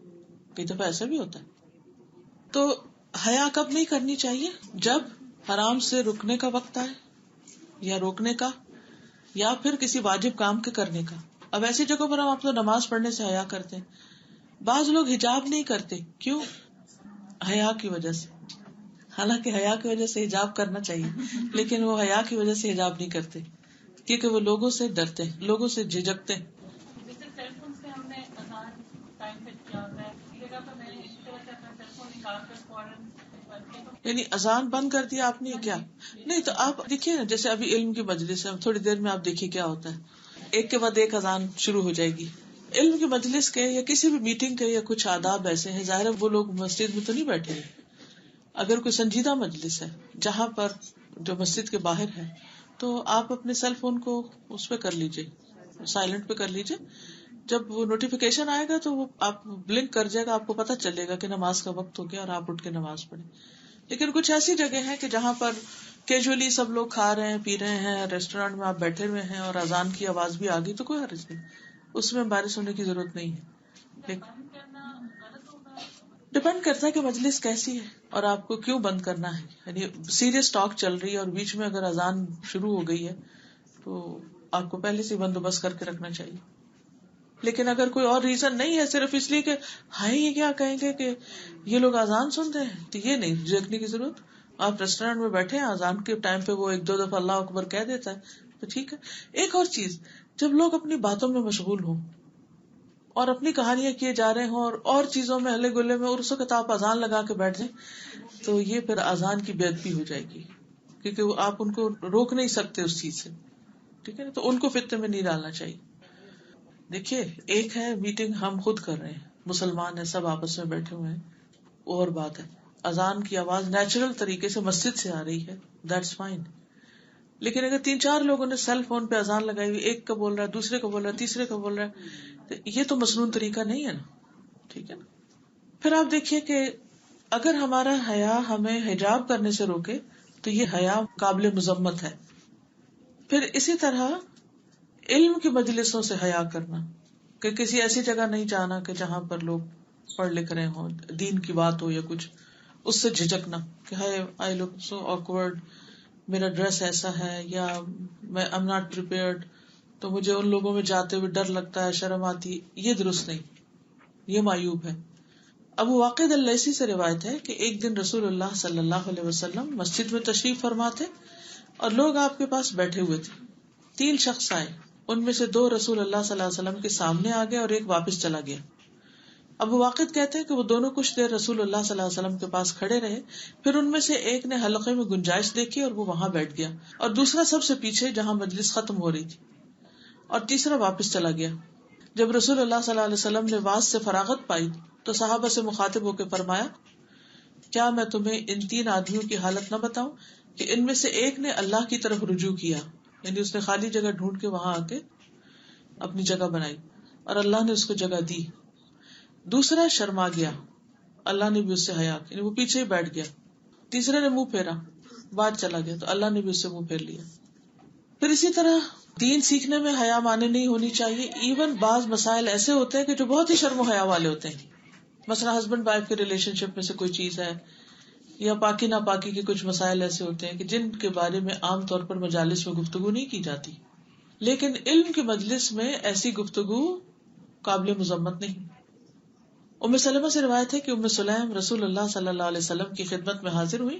کئی دفعہ ایسا بھی ہوتا ہے. تو حیا کب نہیں کرنی چاہیے؟ جب حرام سے رکنے کا وقت آئے یا روکنے کا, یا پھر کسی واجب کام کے کرنے کا. اب ایسی جگہوں پر ہم آپ کو نماز پڑھنے سے حیا کرتے ہیں. بعض لوگ حجاب نہیں کرتے, کیوں؟ حیا کی وجہ سے. حالانکہ حیا کی وجہ سے حجاب کرنا چاہیے, لیکن وہ حیا کی وجہ سے حجاب نہیں کرتے کیونکہ وہ لوگوں سے ڈرتے ہیں, لوگوں سے جھجکتے ہیں. جیسے سیل فون سے ہم نے اذان ٹائم پہ کیا ہوتا ہے, اس جگہ پہ میں نے اسی طرح سے اپنا سیل فون نکال کر فوراً یعنی اذان بند کر دیا آپ نے کیا؟ نہیں, تو آپ دیکھیے نا, جیسے ابھی علم کی مجلس ہے, تھوڑی دیر میں آپ دیکھیے کیا ہوتا ہے, ایک کے بعد ایک اذان شروع ہو جائے گی. علم کی مجلس کے یا کسی بھی میٹنگ کے یا کچھ آداب ایسے ہیں, ظاہر ہے وہ لوگ مسجد میں تو نہیں بیٹھے ہیں. اگر کوئی سنجیدہ مجلس ہے جہاں پر جو مسجد کے باہر ہے تو آپ اپنے سیل فون کو اس پہ کر لیجئے, سائلنٹ پہ کر لیجئے. جب وہ نوٹیفیکیشن آئے گا تو وہ آپ بلنک کر جائے گا, آپ کو پتا چلے گا کہ نماز کا وقت ہو گیا اور آپ اٹھ کے نماز پڑھیں. لیکن کچھ ایسی جگہ ہیں کہ جہاں پر کیجولی سب لوگ کھا رہے ہیں, پی رہے ہیں, ریسٹورینٹ میں آپ بیٹھے ہوئے ہیں اور اذان کی آواز بھی آ گئی تو کوئی حرج نہیں, اس میں امبیرس ہونے کی ضرورت نہیں ہے. ڈپینڈ کرتا ہے کہ مجلس کیسی ہے اور آپ کو کیوں بند کرنا ہے. یعنی سیریس ٹاک چل رہی ہے اور بیچ میں اگر اذان شروع ہو گئی ہے تو آپ کو پہلے سے بندوبست کر کے رکھنا چاہیے. لیکن اگر کوئی اور ریزن نہیں ہے, صرف اس لیے کہ ہاں یہ کیا کہیں گے کہ یہ لوگ اذان سن رہے ہیں, تو یہ نہیں دیکھنے کی ضرورت. آپ ریسٹورینٹ میں بیٹھے ہیں, اذان کے ٹائم پہ وہ 1-2 دفعہ اللہ اکبر کہہ دیتا ہے تو ٹھیک ہے. ایک اور چیز, جب لوگ اپنی باتوں میں مشغول ہوں اور اپنی کہانیاں کیے جا رہے ہوں اور چیزوں میں ہلے گلے میں, اور اس وقت آپ اذان لگا کے بیٹھ جائیں تو یہ پھر اذان کی بے ادبی ہو جائے گی, کیونکہ آپ ان کو روک نہیں سکتے اس چیز سے. ٹھیک ہے نا, تو ان کو فتنے میں نہیں ڈالنا چاہیے. دیکھیے, ایک ہے میٹنگ ہم خود کر رہے ہیں, مسلمان ہیں, سب آپس میں بیٹھے ہوئے ہیں, اور بات ہے اذان کی آواز نیچرل طریقے سے مسجد سے آ رہی ہے, دیٹس فائن. لیکن اگر 3-4 لوگوں نے سیل فون پہ اذان لگائی ہوئی, ایک کا بول رہا ہے, دوسرے کا بول رہا ہے, تیسرے کا بول رہا ہے, تو یہ تو مسنون طریقہ نہیں ہے نا. ٹھیک ہے نا. پھر آپ دیکھیے کہ اگر ہمارا حیا ہمیں حجاب کرنے سے روکے تو یہ حیا قابل مذمت ہے. پھر اسی طرح علم کی مجلسوں سے حیا کرنا, کہ کسی ایسی جگہ نہیں جانا کہ جہاں پر لوگ پڑھ لکھ رہے ہوں, دین کی بات ہو یا کچھ, اس سے جھجکنا کہ آئی لک سو آکورڈ, میرا ڈریس ایسا ہے, یا میں ایم ناٹ پریپیئرڈ, تو مجھے ان لوگوں میں جاتے ہوئے ڈر لگتا ہے, شرم آتی. یہ درست نہیں, یہ معیوب ہے. ابو واقد اللیثی سے روایت ہے کہ ایک دن رسول اللہ صلی اللہ علیہ وسلم مسجد میں تشریف فرما تھے اور لوگ آپ کے پاس بیٹھے ہوئے تھے. 3 شخص آئے, ان میں سے 2 رسول اللہ صلی اللہ علیہ وسلم کے سامنے آ گئے اور ایک واپس چلا گیا. ابو واقد کہتے ہیں کہ وہ دونوں کچھ دیر رسول اللہ صلی اللہ علیہ وسلم کے پاس کھڑے رہے, پھر ان میں سے ایک نے حلقے میں گنجائش دیکھی اور وہ وہاں بیٹھ گیا, اور دوسرا سب سے پیچھے جہاں مجلس ختم ہو رہی تھی, اور تیسرا واپس چلا گیا. جب رسول اللہ صلی اللہ علیہ وسلم نے واز سے فراغت پائی تو صحابہ سے مخاطب ہو کے فرمایا, کیا میں تمہیں ان 3 آدمیوں کی حالت نہ بتاؤں کہ ان میں سے ایک نے اللہ کی طرف رجوع کیا، یعنی اس نے خالی جگہ ڈھونڈ کے وہاں آ کے اپنی جگہ بنائی اور اللہ نے اس کو جگہ دی. دوسرا شرما گیا، اللہ نے بھی اس سے حیا کی، یعنی وہ پیچھے ہی بیٹھ گیا. تیسرے نے منہ پھیرا، بعد چلا گیا، تو اللہ نے بھی اس سے منہ پھیر لیا. پھر اسی طرح دین سیکھنے میں حیا مانے نہیں ہونی چاہیے. ایون بعض مسائل ایسے ہوتے ہیں کہ جو بہت ہی شرم و حیا والے ہوتے ہیں. مثلا ہسبینڈ وائف کے ریلیشن شپ میں سے کوئی چیز ہے، یا پاکی ناپاکی کے کچھ مسائل ایسے ہوتے ہیں کہ جن کے بارے میں عام طور پر مجالس میں گفتگو نہیں کی جاتی، لیکن علم کی مجلس میں ایسی گفتگو قابل مذمت نہیں. ام سلمہ سے روایت ہے کہ ام سلیم رسول اللہ صلی اللہ علیہ وسلم کی خدمت میں حاضر ہوئی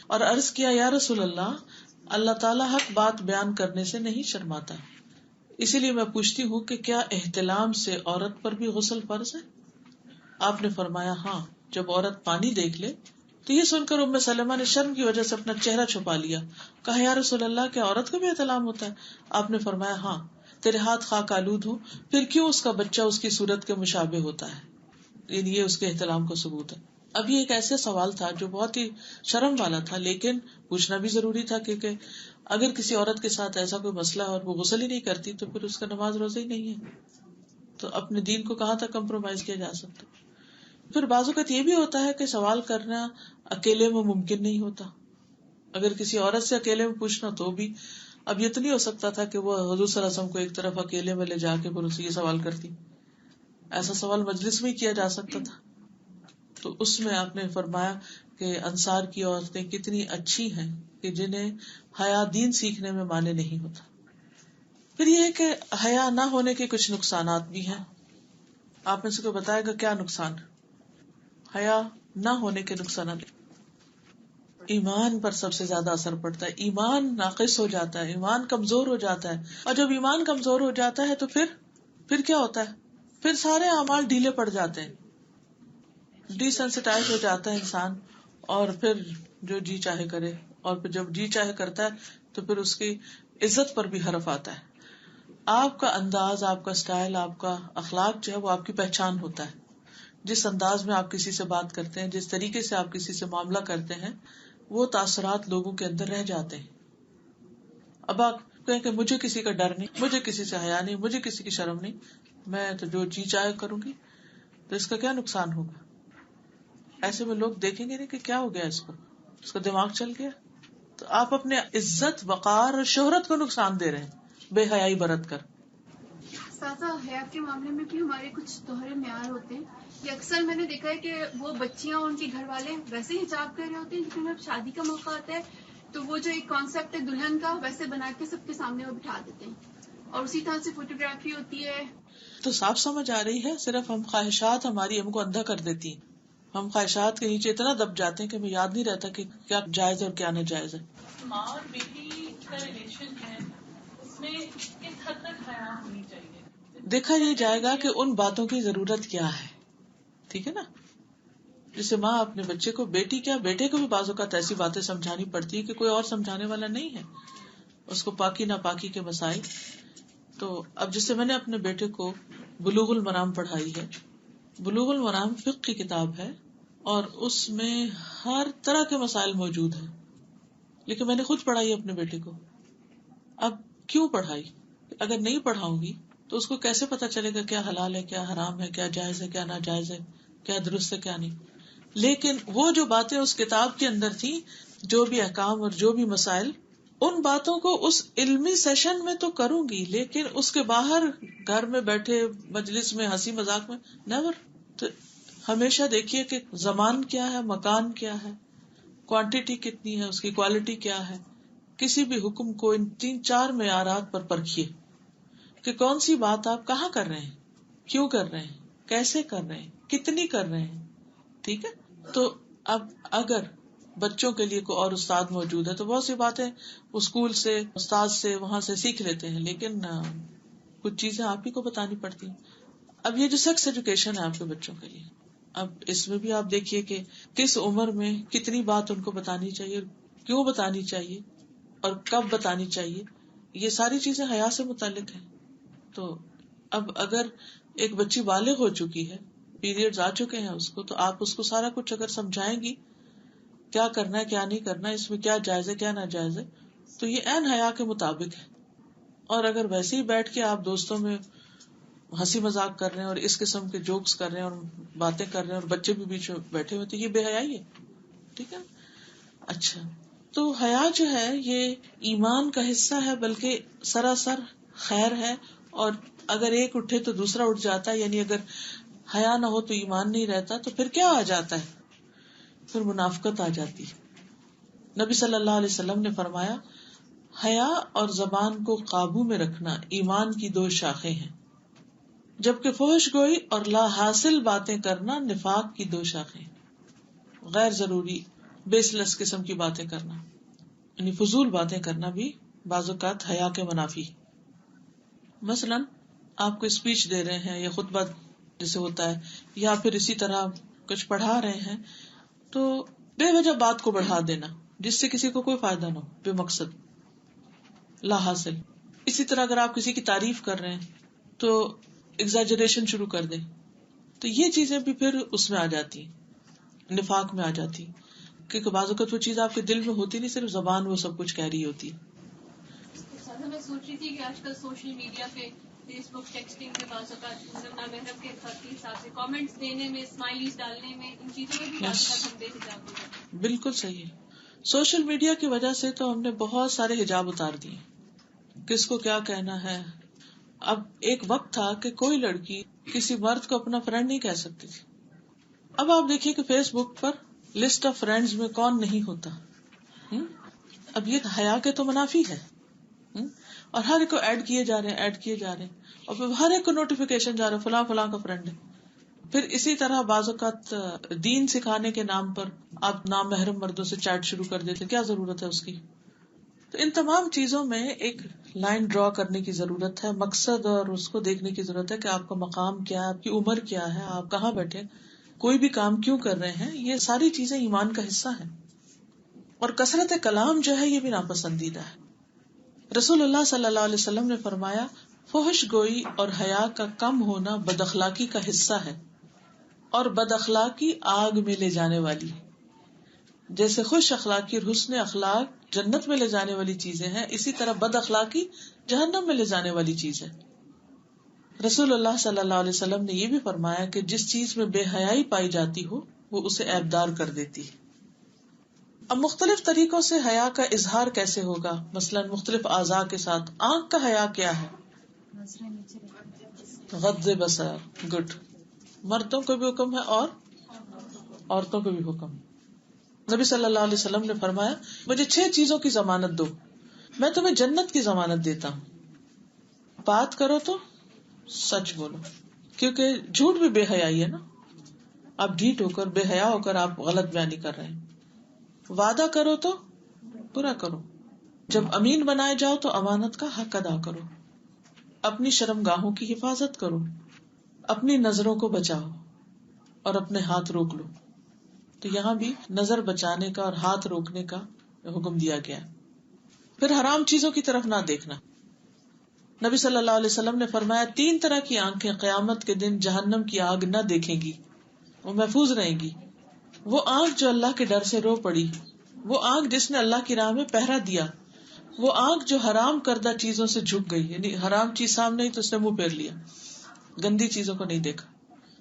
اور عرض کیا، یا رسول اللہ، اللہ تعالیٰ حق بات بیان کرنے سے نہیں شرماتا، اسی لیے میں پوچھتی ہوں کہ کیا احتلام سے عورت پر بھی غسل فرض ہے؟ آپ نے فرمایا ہاں، جب عورت پانی دیکھ لے. تو یہ سن کر ام سلمہ نے شرم کی وجہ سے اپنا چہرہ چھپا لیا. کہا، یا رسول اللہ، کیا عورت کو بھی احتلام ہوتا ہے؟ آپ نے فرمایا ہاں، تیرے ہاتھ خاک آلود ہوں، پھر کیوں اس کا بچہ اس کی صورت کے مشابہ ہوتا ہے؟ یعنی یہ اس کے احتلام کا ثبوت ہے. اب یہ ایک ایسا سوال تھا جو بہت ہی شرم والا تھا، لیکن پوچھنا بھی ضروری تھا، کیونکہ اگر کسی عورت کے ساتھ ایسا کوئی مسئلہ ہے اور وہ غسل ہی نہیں کرتی تو پھر اس کا نماز روزہ ہی نہیں ہے. تو اپنے دین کو کہاں تک کمپرومائز کیا جا سکتا. پھر بعض اوقات یہ بھی ہوتا ہے کہ سوال کرنا اکیلے میں ممکن نہیں ہوتا. اگر کسی عورت سے اکیلے میں پوچھنا تو بھی، اب یہ تو نہیں ہو سکتا تھا کہ وہ حضور صلی اللہ علیہ وسلم کو ایک طرف اکیلے میں لے جا کے پھر اسے یہ سوال کرتی. ایسا سوال مجلس میں ہی کیا جا سکتا تھا. تو اس میں آپ نے فرمایا کہ انصار کی عورتیں کتنی اچھی ہیں کہ جنہیں حیا دین سیکھنے میں مانے نہیں ہوتا. پھر یہ کہ حیا نہ ہونے کے کچھ نقصانات بھی ہیں. آپ میں سے کوئی بتائے گا کیا نقصان؟ حیا نہ ہونے کے نقصانات. ایمان پر سب سے زیادہ اثر پڑتا ہے. ایمان ناقص ہو جاتا ہے، ایمان کمزور ہو جاتا ہے. اور جب ایمان کمزور ہو جاتا ہے تو پھر کیا ہوتا ہے؟ پھر سارے اعمال ڈھیلے پڑ جاتے ہیں، ڈی سینسٹائز ہو جاتا ہے انسان، اور پھر جو جی چاہے کرے. اور پھر جب جی چاہے کرتا ہے تو پھر اس کی عزت پر بھی حرف آتا ہے. آپ کا انداز، آپ کا سٹائل، آپ کا اخلاق جو ہے وہ آپ کی پہچان ہوتا ہے. جس انداز میں آپ کسی سے بات کرتے ہیں، جس طریقے سے آپ کسی سے معاملہ کرتے ہیں، وہ تاثرات لوگوں کے اندر رہ جاتے ہیں. اب آپ کہیں کہ مجھے کسی کا ڈر نہیں، مجھے کسی سے حیا نہیں، مجھے کسی کی شرم نہیں، میں تو جو جی چاہے کروں گی، تو اس کا کیا نقصان ہوگا؟ ایسے میں لوگ دیکھیں گے نہیں کہ کیا ہو گیا، اس کا دماغ چل گیا. تو آپ اپنے عزت، وقار اور شہرت کو نقصان دے رہے ہیں بے حیائی برت کر. ساتھ حیا کے معاملے میں بھی ہمارے کچھ دوہرے معیار ہوتے ہیں. یہ اکثر میں نے دیکھا ہے کہ وہ بچیاں اور ان کے گھر والے ویسے ہی حجاب کر رہے ہوتے ہیں، لیکن جب شادی کا موقع آتا ہے تو وہ جو ایک کانسیپٹ ہے دلہن کا، ویسے بنا کے سب کے سامنے وہ بٹھا دیتے ہیں. اور اسی طرح سے فوٹوگرافی ہوتی ہے. تو صاف سمجھ آ رہی ہے، صرف ہم خواہشات ہماری ہم کو اندھا کر دیتی ہیں. ہم خواہشات کے نیچے اتنا دب جاتے ہیں کہ ہمیں یاد نہیں رہتا کہ کیا جائز اور کیا ناجائز ہے. ماں اور بیٹی کا ریلیشن ہے، اس میں کس حد تک حیا ہونی چاہیے؟ دیکھا یہ جائے گا کہ ان باتوں کی ضرورت کیا ہے. ٹھیک ہے نا؟ جیسے ماں اپنے بچے کو، بیٹی کیا بیٹے کو بھی بعض اوقات ایسی باتیں سمجھانی پڑتی ہے کہ کوئی اور سمجھانے والا نہیں ہے، اس کو پاکی ناپاکی کے مسائل. تو اب جسے میں نے اپنے بیٹے کو بلوغ المرام پڑھائی ہے. بلوغ المرام فقہ کی کتاب ہے اور اس میں ہر طرح کے مسائل موجود ہیں، لیکن میں نے خود پڑھائی اپنے بیٹے کو. اب کیوں پڑھائی؟ اگر نہیں پڑھاؤں گی تو اس کو کیسے پتا چلے گا کیا حلال ہے، کیا حرام ہے، کیا جائز ہے، کیا ناجائز ہے، کیا درست ہے، کیا نہیں. لیکن وہ جو باتیں اس کتاب کے اندر تھی، جو بھی احکام اور جو بھی مسائل، ان باتوں کو اس علمی سیشن میں تو کروں گی، لیکن اس کے باہر گھر میں بیٹھے مجلس میں ہنسی مذاق میں نیور. تو ہمیشہ دیکھیے کہ زمان کیا ہے، مکان کیا ہے، کوانٹٹی کتنی ہے، اس کی کوالٹی کیا ہے. کسی بھی حکم کو ان 3-4 معیارات پر پرکھیے کہ کون سی بات آپ کہاں کر رہے ہیں، کیوں کر رہے ہیں، کیسے کر رہے ہیں، کتنی کر رہے ہیں. ٹھیک ہے. تو اب اگر بچوں کے لیے کوئی اور استاد موجود ہے تو بہت سی باتیں وہ اسکول سے، استاد سے، وہاں سے سیکھ لیتے ہیں، لیکن کچھ چیزیں آپ ہی کو بتانی پڑتی ہیں. اب یہ جو سیکس ایجوکیشن ہے آپ کے بچوں کے لیے، اب اس میں بھی آپ دیکھیے کہ کس عمر میں کتنی بات ان کو بتانی چاہیے، کیوں بتانی چاہیے اور کب بتانی چاہیے. یہ ساری چیزیں حیا سے متعلق ہیں. تو اب اگر ایک بچی بالغ ہو چکی ہے، پیریڈز آ چکے ہیں اس کو، تو آپ اس کو سارا کچھ اگر سمجھائیں گی کیا کرنا ہے کیا نہیں کرنا, اس میں کیا جائز ہے کیا ناجائز ہے, تو یہ عین حیا کے مطابق ہے. اور اگر ویسے ہی بیٹھ کے آپ دوستوں میں ہنسی مذاق کر رہے ہیں اور اس قسم کے جوکس کر رہے ہیں اور باتیں کر رہے ہیں اور بچے بھی بیچ میں بیٹھے ہوئے, تو یہ بے حیائی ہے. ٹھیک ہے. اچھا, تو حیا جو ہے یہ ایمان کا حصہ ہے, بلکہ سراسر خیر ہے. اور اگر ایک اٹھے تو دوسرا اٹھ جاتا ہے, یعنی اگر حیا نہ ہو تو ایمان نہیں رہتا. تو پھر کیا آ جاتا ہے؟ پھر منافقت آ جاتی. نبی صلی اللہ علیہ وسلم نے فرمایا, حیا اور زبان کو قابو میں رکھنا ایمان کی 2 شاخیں ہیں, جبکہ فحش گوئی اور لا حاصل باتیں کرنا نفاق کی 2 شاخیں. غیر ضروری بیس لیس قسم کی باتیں کرنا, یعنی فضول باتیں کرنا بھی بعض اوقات حیا کے منافی. مثلاً آپ کو اسپیچ دے رہے ہیں یا خطبہ جیسے ہوتا ہے, یا پھر اسی طرح کچھ پڑھا رہے ہیں, تو بے وجہ بات کو بڑھا دینا جس سے کسی کو کوئی فائدہ نہ ہو, بے مقصد لا حاصل. اسی طرح اگر آپ کسی کی تعریف کر رہے ہیں تو ایگزیجریشن شروع کر دیں, تو یہ چیزیں بھی پھر اس میں آ جاتی ہیں, نفاق میں آ جاتی, کیونکہ بعض اوقات وہ چیز آپ کے دل میں ہوتی نہیں, صرف زبان وہ سب کچھ کہہ رہی ہوتی ہے. میں سوچ رہی تھی کہ آج کل سوشل میڈیا پہ فیس بک ٹیکسٹنگ کے بعض اوقات نامحرم کے خط کے حساب سے کامنٹس دینے میں, اسمائلیز ڈالنے میں, ان چیزوں میں بھی بعض اوقات ہم بے حجاب ہو جاتے ہیں. بالکل صحیح ہے. سوشل میڈیا کی وجہ سے تو ہم نے بہت سارے حجاب اتار دیے, کس کو کیا کہنا ہے. اب ایک وقت تھا کہ کوئی لڑکی کسی مرد کو اپنا فرینڈ نہیں کہہ سکتی تھی. اب آپ دیکھیے کہ فیس بک پر لسٹ آف فرینڈز میں کون نہیں ہوتا. اب یہ حیا کے تو منافی ہے, اور ہر ایک کو ایڈ کیے جا رہے ہیں, اور پھر ہر ایک کو نوٹیفیکیشن جا رہا ہے فلاں فلاں کا فرینڈ ہے. پھر اسی طرح بعض اوقات دین سکھانے کے نام پر آپ نامحرم مردوں سے چیٹ شروع کر دیتے, کیا ضرورت ہے اس کی. تو ان تمام چیزوں میں ایک لائن ڈرا کرنے کی ضرورت ہے, مقصد اور اس کو دیکھنے کی ضرورت ہے کہ آپ کا مقام کیا ہے, آپ کی عمر کیا ہے, آپ کہاں بیٹھے, کوئی بھی کام کیوں کر رہے ہیں. یہ ساری چیزیں ایمان کا حصہ ہیں. اور کثرت کلام جو ہے یہ بھی ناپسندیدہ ہے. رسول اللہ صلی اللہ علیہ وسلم نے فرمایا, فحش گوئی اور حیا کا کم ہونا بد اخلاقی کا حصہ ہے, اور بد اخلاقی آگ میں لے جانے والی. جیسے خوش اخلاقی اور حسن اخلاق جنت میں لے جانے والی چیزیں ہیں, اسی طرح بد اخلاقی جہنم میں لے جانے والی چیز ہے. رسول اللہ صلی اللہ علیہ وسلم نے یہ بھی فرمایا کہ جس چیز میں بے حیائی پائی جاتی ہو وہ اسے عیبدار کر دیتی ہے. اب مختلف طریقوں سے حیا کا اظہار کیسے ہوگا؟ مثلاً مختلف اعضاء کے ساتھ. آنکھ کا حیا کیا ہے؟ غض بصر. گڈ. مردوں کو بھی حکم ہے اور عورتوں کو بھی حکم. نبی صلی اللہ علیہ وسلم نے فرمایا, مجھے 6 چیزوں کی ضمانت دو, میں تمہیں جنت کی ضمانت دیتا ہوں. بات کرو تو سچ بولو, کیونکہ جھوٹ بھی بے حیائی ہے نا. آپ ڈھیٹ ہو کر, بے حیا ہو کر آپ غلط بیانی کر رہے ہیں. وعدہ کرو تو پورا کرو. جب امین بنائے جاؤ تو امانت کا حق ادا کرو. اپنی شرمگاہوں کی حفاظت کرو. اپنی نظروں کو بچاؤ اور اپنے ہاتھ روک لو. تو یہاں بھی نظر بچانے کا اور ہاتھ روکنے کا حکم دیا گیا. پھر حرام چیزوں کی طرف نہ دیکھنا. نبی صلی اللہ علیہ وسلم نے فرمایا, 3 طرح کی آنکھیں قیامت کے دن جہنم کی آگ نہ دیکھیں گی, وہ محفوظ رہیں گی. وہ آنکھ جو اللہ کے ڈر سے رو پڑی, وہ آنکھ جس نے اللہ کی راہ میں پہرا دیا, وہ آنکھ جو حرام کردہ چیزوں سے جھک گئی, یعنی حرام چیز سامنے ہی تو اس نے منہ پھیر لیا, گندی چیزوں کو نہیں دیکھا.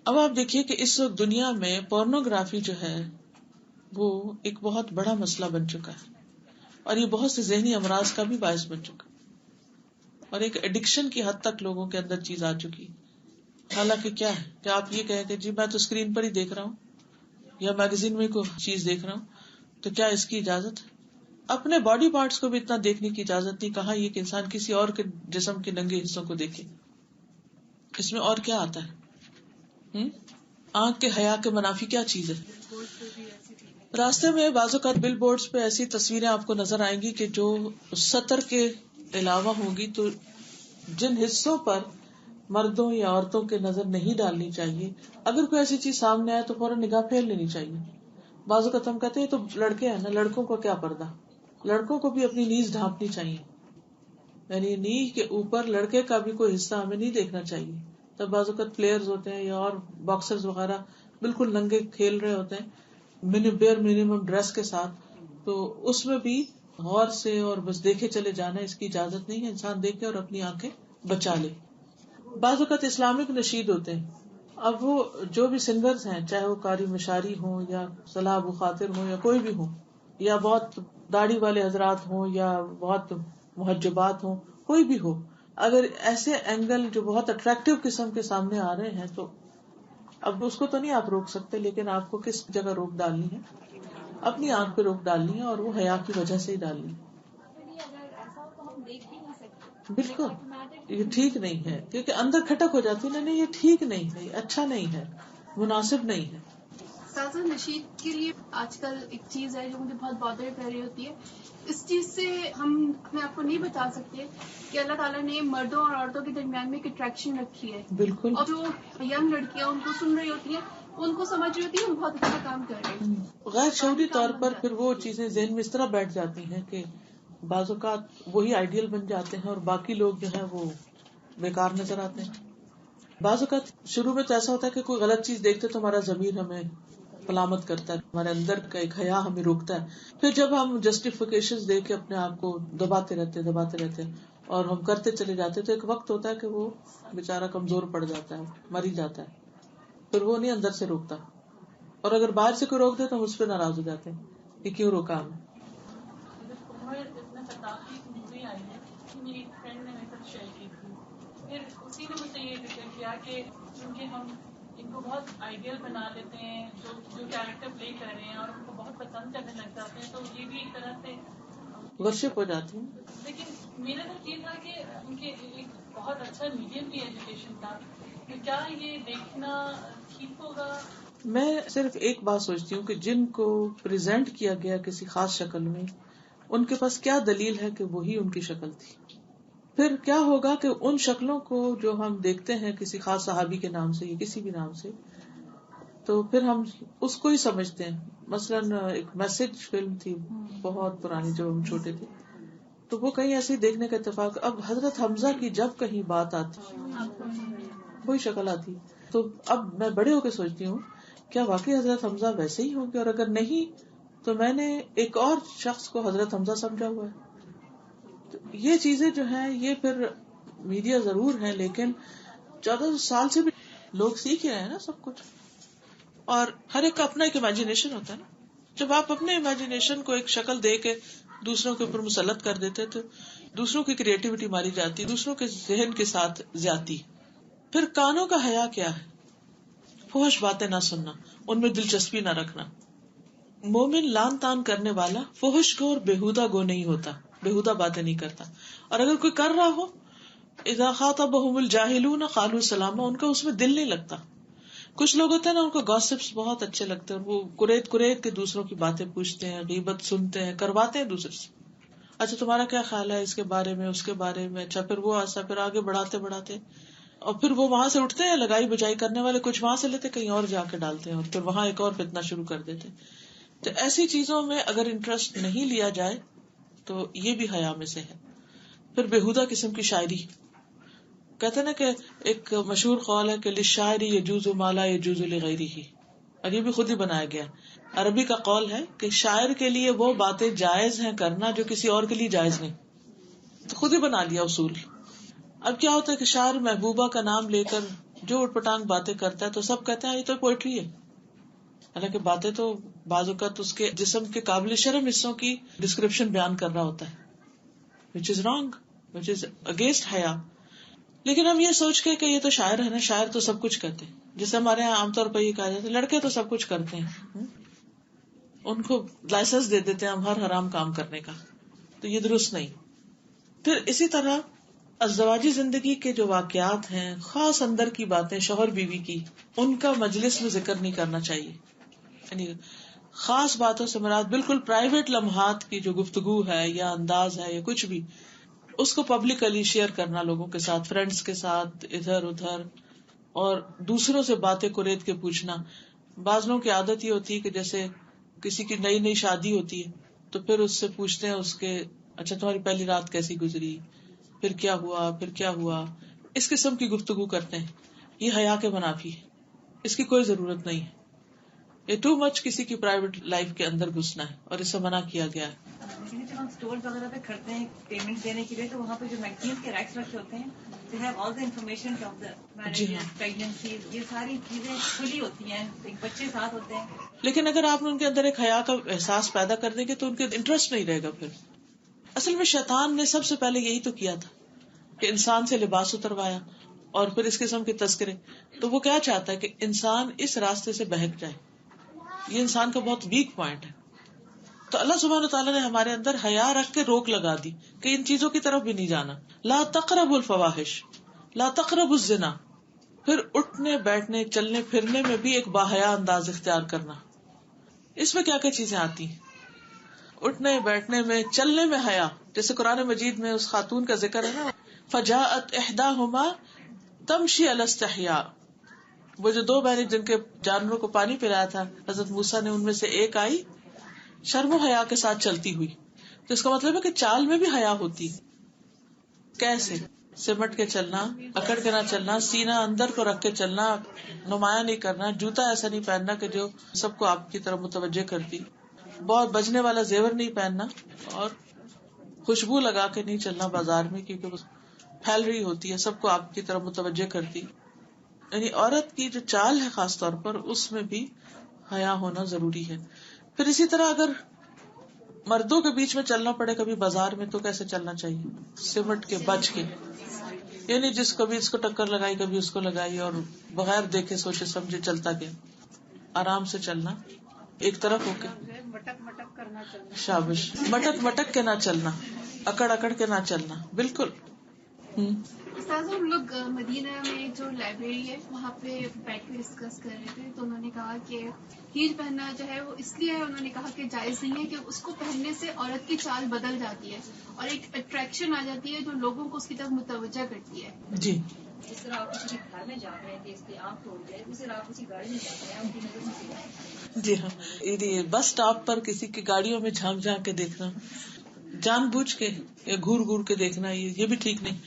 اب آپ دیکھیے کہ اس وقت دنیا میں پورنوگرافی جو ہے وہ ایک بہت بڑا مسئلہ بن چکا ہے, اور یہ بہت سے ذہنی امراض کا بھی باعث بن چکا, اور ایک ایڈکشن کی حد تک لوگوں کے اندر چیز آ چکی. حالانکہ کیا ہے کہ آپ یہ کہیں کہ جی میں تو اسکرین پر ہی دیکھ رہا ہوں یا میگزین میں کوئی چیز دیکھ رہا ہوں, تو کیا اس کی اجازت ہے؟ اپنے باڈی پارٹس کو بھی اتنا دیکھنے کی اجازت نہیں. کہاں یہ کہ انسان کسی اور کے جسم کے ننگے حصوں کو دیکھے. اس میں اور کیا آتا ہے؟ آنکھ کے حیا کے منافی کیا چیز ہے؟ راستے میں بعض اوقات بل بورڈز پہ ایسی تصویریں آپ کو نظر آئیں گی کہ جو سطر کے علاوہ ہوں گی, تو جن حصوں پر مردوں یا عورتوں کے نظر نہیں ڈالنی چاہیے, اگر کوئی ایسی چیز سامنے آئے تو فوراً نگاہ پھیر لینی چاہیے. بعض اوقات ہم کہتے ہیں تو لڑکے ہیں نا, لڑکوں کو کیا پردہ, لڑکوں کو بھی اپنی نیز ڈھانپنی چاہیے, یعنی نیز کے اوپر لڑکے کا بھی کوئی حصہ ہمیں نہیں دیکھنا چاہیے. تب بعض اوقات پلیئرز ہوتے ہیں یا اور باکسرز وغیرہ بالکل ننگے کھیل رہے ہوتے ہیں, منیمم ڈریس کے ساتھ, تو اس میں بھی غور سے اور بس دیکھے چلے جانا اس کی اجازت نہیں ہے. انسان دیکھے اور اپنی آنکھیں بچا لے. بعض اوقات اسلامک نشید ہوتے ہیں, اب وہ جو بھی سنگرز ہیں, چاہے وہ قاری مشاری ہوں یا صلاح ابو خاطر ہوں یا کوئی بھی ہوں, یا بہت داڑھی والے حضرات ہوں یا بہت محجبات ہوں, کوئی بھی ہو, اگر ایسے اینگل جو بہت اٹریکٹیو قسم کے سامنے آ رہے ہیں تو اب اس کو تو نہیں آپ روک سکتے, لیکن آپ کو کس جگہ روک ڈالنی ہے, اپنی آنکھ پہ روک ڈالنی ہے, اور وہ حیا کی وجہ سے ہی ڈالنی ہے. بالکل یہ ٹھیک نہیں ہے, کیونکہ اندر کھٹک ہو جاتی ہے, نہیں یہ ٹھیک نہیں ہے, اچھا نہیں ہے, مناسب نہیں ہے. سازا نشید کے لیے آج کل ایک چیز ہے جو مجھے بہت بادر کر رہی ہوتی ہے. اس چیز سے ہم اپنے آپ کو نہیں بتا سکتے کہ اللہ تعالیٰ نے مردوں اور عورتوں کے درمیان میں ایک اٹریکشن رکھی ہے. بالکل. اور جو ینگ لڑکیاں ان کو سن رہی ہوتی ہیں, ان کو سمجھ رہی ہوتی ہے ہم بہت اچھا کام کر رہے ہیں. غیر شعوری طور پر پھر وہ چیزیں ذہن میں اس طرح بیٹھ جاتی ہیں کہ بعض اوقات وہی آئیڈیل بن جاتے ہیں اور باقی لوگ جو ہیں وہ بیکار نظر آتے ہیں. بعض اوقات شروع میں تو ایسا ہوتا ہے کہ کوئی غلط چیز دیکھتے تو ہمارا ضمیر ہمیں ملامت کرتا ہے, ہمارے اندر کا ایک حیا ہمیں روکتا ہے. پھر جب ہم جسٹیفیکیشن دے کے اپنے آپ کو دباتے رہتے اور ہم کرتے چلے جاتے, تو ایک وقت ہوتا ہے کہ وہ بےچارہ کمزور پڑ جاتا ہے, مر ہی جاتا ہے, پھر وہ نہیں اندر سے روکتا. اور اگر باہر سے کوئی روک دے تو ہم اس پہ ناراض ہو جاتے ہیں کہ کیوں روکا ہمیں. مووی آئی ہے, میری فرینڈ نے میرے ساتھ شیئر کی تھی, پھر اسی نے مجھ سے یہ ذکر کیا کہ کیونکہ ہم ان کو بہت آئیڈیل بنا لیتے ہیں, جو کیریکٹر پلے کر رہے ہیں اور ان کو بہت پسند کرنے لگ جاتے ہیں, تو یہ بھی ایک طرح سے ورشپ ہو جاتی ہے. لیکن میرا تو یہ تھا کہ ان کے ایک بہت اچھا میڈیم کی ایجوکیشن تھا, تو کیا یہ دیکھنا ٹھیک ہوگا؟ میں صرف ایک بات سوچتی ہوں کہ جن کو پریزنٹ کیا گیا کسی خاص شکل میں, ان کے پاس کیا دلیل ہے کہ وہی ان کی شکل تھی. پھر کیا ہوگا کہ ان شکلوں کو جو ہم دیکھتے ہیں کسی خاص صحابی کے نام سے یا کسی بھی نام سے, تو پھر ہم اس کو ہی سمجھتے ہیں. مثلاً ایک میسج فلم تھی بہت پرانی جب ہم چھوٹے تھے, تو وہ کہیں ایسے دیکھنے کا اتفاق, اب حضرت حمزہ کی جب کہیں بات آتی وہی شکل آتی, تو اب میں بڑے ہو کے سوچتی ہوں کیا واقعی حضرت حمزہ ویسے ہی ہوں گے, اور اگر نہیں تو میں نے ایک اور شخص کو حضرت حمزہ سمجھا ہوا ہے. تو یہ چیزیں جو ہیں یہ پھر میڈیا ضرور ہے, لیکن 1400 سال سے بھی لوگ سیکھ ہی رہے ہیں نا سب کچھ, اور ہر ایک کا اپنا ایک امیجنیشن ہوتا ہے نا. جب آپ اپنے امیجنیشن کو ایک شکل دے کے دوسروں کے اوپر مسلط کر دیتے تو دوسروں کی کریٹیوٹی ماری جاتی, دوسروں کے ذہن کے ساتھ زیادتی. پھر کانوں کا حیا کیا ہے؟ فحش باتیں نہ سننا, ان میں دلچسپی نہ رکھنا. مومن لان تان کرنے والا فحش گو اور بےہودہ گو نہیں ہوتا, بےہودہ باتیں نہیں کرتا. اور اگر کوئی کر رہا ہو, اذا خاطبهم الجاہلون قالوا سلاما, ان کا اس میں دل نہیں لگتا. کچھ لوگ ہوتے ہیں نا, ان کو گاسپس بہت اچھے لگتے ہیں, وہ کریت کے دوسروں کی باتیں پوچھتے ہیں, غیبت سنتے ہیں, کرواتے ہیں دوسرے سے. اچھا تمہارا کیا خیال ہے اس کے بارے میں, اس کے بارے میں, اچھا پھر وہ ایسا, پھر آگے بڑھاتے اور پھر وہ وہاں سے اٹھتے ہیں, لگائی بجائی کرنے والے کچھ وہاں سے لیتے کہیں اور جا کے ڈالتے ہیں, اور پھر وہاں ایک اور فتنہ شروع کر دیتے. تو ایسی چیزوں میں اگر انٹرسٹ نہیں لیا جائے تو یہ بھی حیا میں سے ہے. پھر بےہودہ قسم کی شاعری, کہتے نا کہ ایک مشہور قول ہے کہ للشاعر یجوز ما لا یجوز لغیرہ, اور یہ بھی خود ہی بنایا گیا. عربی کا قول ہے کہ شاعر کے لیے وہ باتیں جائز ہیں کرنا جو کسی اور کے لیے جائز نہیں, تو خود ہی بنا لیا اصول. اب کیا ہوتا ہے کہ شاعر محبوبہ کا نام لے کر جو اٹھ پٹانگ باتیں کرتا ہے تو سب کہتے ہیں یہ تو پوئٹری ہے, حالانکہ باتیں تو بعض اوقات اس کے جسم کے قابل شرم حصوں کی ڈسکرپشن بیان کر رہا ہوتا ہے, which is wrong, which is against حیا. لیکن ہم یہ سوچ کے کہ یہ تو شاعر ہے نا, شاعر تو سب کچھ کرتے ہیں, جیسے ہمارے یہاں عام طور پر یہ کہا جاتا ہے لڑکے تو سب کچھ کرتے ہیں, ان کو لائسنس دے دیتے ہیں ہم ہر حرام کام کرنے کا, تو یہ درست نہیں. پھر اسی طرح ازدواجی زندگی کے جو واقعات ہیں, خاص اندر کی باتیں شوہر بیوی کی, ان کا مجلس میں ذکر نہیں کرنا چاہیے. یعنی خاص باتوں سے مراد بالکل پرائیویٹ لمحات کی جو گفتگو ہے یا انداز ہے یا کچھ بھی, اس کو پبلکلی شیئر کرنا لوگوں کے ساتھ, فرینڈس کے ساتھ, ادھر ادھر, اور دوسروں سے باتیں کوریت کے پوچھنا. بعض لوگوں کی عادت یہ ہوتی ہے کہ جیسے کسی کی نئی شادی ہوتی ہے تو پھر اس سے پوچھتے ہیں اس کے, اچھا تمہاری پہلی رات کیسی گزری, پھر کیا ہوا, اس قسم کی گفتگو کرتے ہیں. یہ حیا کے منافی ہے, اس کی کوئی ضرورت نہیں ہے. یہ ٹو مچ کسی کی پرائیویٹ لائف کے اندر گھسنا ہے اور اسے منع کیا گیا ہے. جب ہم اسٹور وغیرہ پہ کھڑتے ہیں پیمنٹ دینے کے لیے تو وہاں پہ جو میگزین کے ریکس رکھے ہوتے ہیں they have all the information of the marriage, pregnancy, یہ ساری چیزیں کھلی ہوتی ہیں, ایک بچے ساتھ ہوتے ہیں. لیکن اگر آپ ان کے اندر ایک حیا کا احساس پیدا کر دیں گے تو ان کے انٹرسٹ نہیں رہے گا. پھر اصل میں شیطان نے سب سے پہلے یہی تو کیا تھا کہ انسان سے لباس اتروایا اور پھر اس قسم کے تذکرے. تو وہ کیا چاہتا ہے کہ انسان اس راستے سے بہک جائے. یہ انسان کا بہت ویک پوائنٹ ہے. تو اللہ سبحانہ وتعالیٰ نے ہمارے اندر حیا رکھ کے روک لگا دی کہ ان چیزوں کی طرف بھی نہیں جانا. لا تقربوا الفواحش لا تقربوا الزنا. پھر اٹھنے بیٹھنے چلنے پھرنے میں بھی ایک باحیا انداز اختیار کرنا. اس میں کیا کیا چیزیں آتی ہیں؟ اٹھنے بیٹھنے میں چلنے میں حیا. جیسے قرآن مجید میں اس خاتون کا ذکر ہے نا, فجاءت احداهما تمشي على استحياء. وہ جو دو بہنیں جن کے جانوروں کو پانی پلایا تھا حضرت موسیٰ نے, ان میں سے ایک آئی شرم و حیا کے ساتھ چلتی ہوئی. تو اس کا مطلب ہے کہ چال میں بھی حیا ہوتی. کیسے؟ سمٹ کے چلنا, اکڑ کے نہ چلنا, سینہ اندر کو رکھ کے چلنا, نمایاں نہیں کرنا, جوتا ایسا نہیں پہننا کہ جو سب کو آپ کی طرف متوجہ کرتی, بہت بجنے والا زیور نہیں پہننا, اور خوشبو لگا کے نہیں چلنا بازار میں کیونکہ وہ پھیل رہی ہوتی ہے, سب کو آپ کی طرف متوجہ کرتی. یعنی عورت کی جو چال ہے خاص طور پر اس میں بھی حیا ہونا ضروری ہے. پھر اسی طرح اگر مردوں کے بیچ میں چلنا پڑے کبھی بازار میں تو کیسے چلنا چاہیے؟ سمٹ کے بچ کے. یعنی جس کبھی اس کو ٹکر لگائی کبھی اس کو لگائی اور بغیر دیکھے سوچے سمجھے چلتا گیا. آرام سے چلنا, ایک طرف ہو کے. مٹک مٹک کرنا چلنا. شابش. مٹک مٹک کے نہ چلنا, اکڑ اکڑ کے نہ چلنا. بالکل. استاذ ہم لوگ مدینہ میں جو لائبریری ہے وہاں پہ بیٹھ کے ڈسکس کر رہے تھے تو انہوں نے کہا کہ ہیج پہننا جو ہے وہ اس لیے ہے, انہوں نے کہا کہ جائز نہیں ہے کہ اس کو پہننے سے عورت کی چال بدل جاتی ہے اور ایک اٹریکشن آ جاتی ہے جو لوگوں کو اس کی طرف متوجہ کرتی ہے. جی. جس طرح آپ کسی کے گھر میں جاتے ہیں کہ اس کی آنکھ ٹوٹ جائے, اسی طرح آپ کسی گاڑی میں جاتے ہیں ان کی نظر نہیں جائے. جی ہاں, یہ بس اسٹاپ پر کسی کی گاڑیوں میں جھانک جھانک کے دیکھنا, جان بوجھ کے یا گھور گھور کے دیکھنا, یہ بھی ٹھیک نہیں.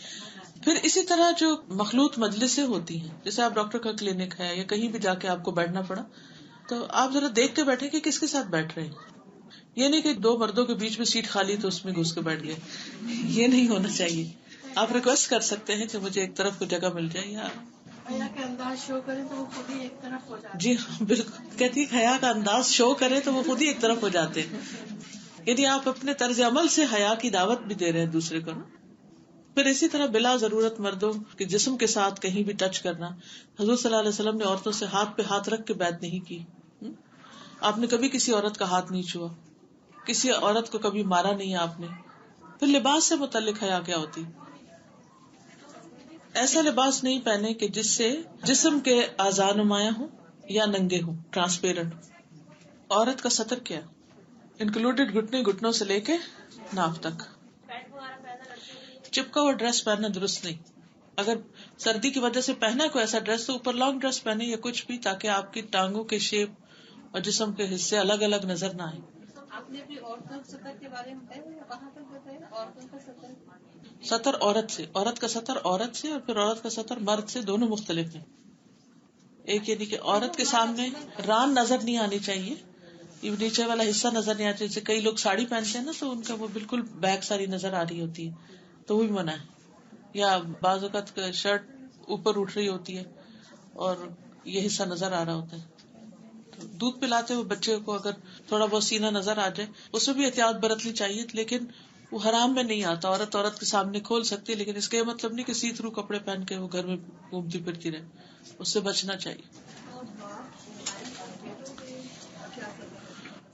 پھر اسی طرح جو مخلوط مجلسیں ہوتی ہیں, جیسے آپ ڈاکٹر کا کلینک ہے یا کہیں بھی جا کے آپ کو بیٹھنا پڑا تو آپ ذرا دیکھ کے بیٹھے کہ کس کے ساتھ بیٹھ رہے ہیں. یہ نہیں کہ دو مردوں کے بیچ میں سیٹ خالی تو اس میں گھس کے بیٹھ گئے, یہ نہیں ہونا چاہیے. آپ ریکویسٹ کر سکتے ہیں کہ مجھے ایک طرف کو جگہ مل جائے. یا حیا کا انداز شو کریں تو وہ خود ہی ایک طرف ہو جاتے ہیں. جی ہاں بالکل, کہتی ہے حیا کا انداز شو کرے تو وہ خود ہی ایک طرف ہو جاتے ہیں. یعنی آپ اپنے طرز عمل سے حیا کی دعوت بھی دے رہے ہیں دوسرے کو. پھر اسی طرح بلا ضرورت مردوں کے جسم کے ساتھ کہیں بھی ٹچ کرنا. حضور صلی اللہ علیہ وسلم نے عورتوں سے ہاتھ پہ ہاتھ رکھ کے بیعت نہیں کی. آپ نے کبھی کسی عورت کا ہاتھ نہیں چھوا, کسی عورت کو کبھی مارا نہیں آپ نے. پھر لباس سے متعلق حیا کیا ہوتی؟ ایسا لباس نہیں پہنے کہ جس سے جسم کے اعضاء نمایاں ہوں یا ننگے ہوں, ٹرانسپیرنٹ. عورت کا سطر کیا انکلوڈیڈ گھٹنوں سے لے کے ناف تک. چپکا ہوا ڈریس پہننا درست نہیں. اگر سردی کی وجہ سے پہنا کوئی ایسا ڈریس تو اوپر لانگ ڈریس پہنے یا کچھ بھی, تاکہ آپ کی ٹانگوں کے شیپ اور جسم کے حصے الگ الگ نظر نہ آئے. آپ نے اپنی عورتوں کے سطر کے بارے میں بتایا, کہاں تک بتایا عورتوں کا سطر؟ سطر عورت سے, عورت کا سطر عورت سے, اور پھر عورت کا سطر مرد سے, دونوں مختلف ہیں. ایک یعنی کہ عورت کے سامنے ران نظر نہیں آنی چاہیے, یہ نیچے والا حصہ نظر نہیں آنا چاہیے. جیسے کئی لوگ ساڑی پہنتے ہیں نا تو ان کا وہ بالکل بیک ساری نظر آ رہی ہوتی ہے تو وہ بھی منع ہے. یا بعض اوقات شرٹ اوپر اٹھ رہی ہوتی ہے اور یہ حصہ نظر آ رہا ہوتا ہے. تو دودھ پلاتے ہوئے بچے کو اگر تھوڑا بہت سینہ نظر آ جائے اس میں بھی احتیاط برتنی چاہیے, لیکن وہ حرام میں نہیں آتا. عورت کے سامنے کھول سکتی ہے, لیکن اس کا یہ مطلب نہیں کہ سی تھرو کپڑے پہن کے وہ گھر میں گھومتی پھرتی رہے, اس سے بچنا چاہیے.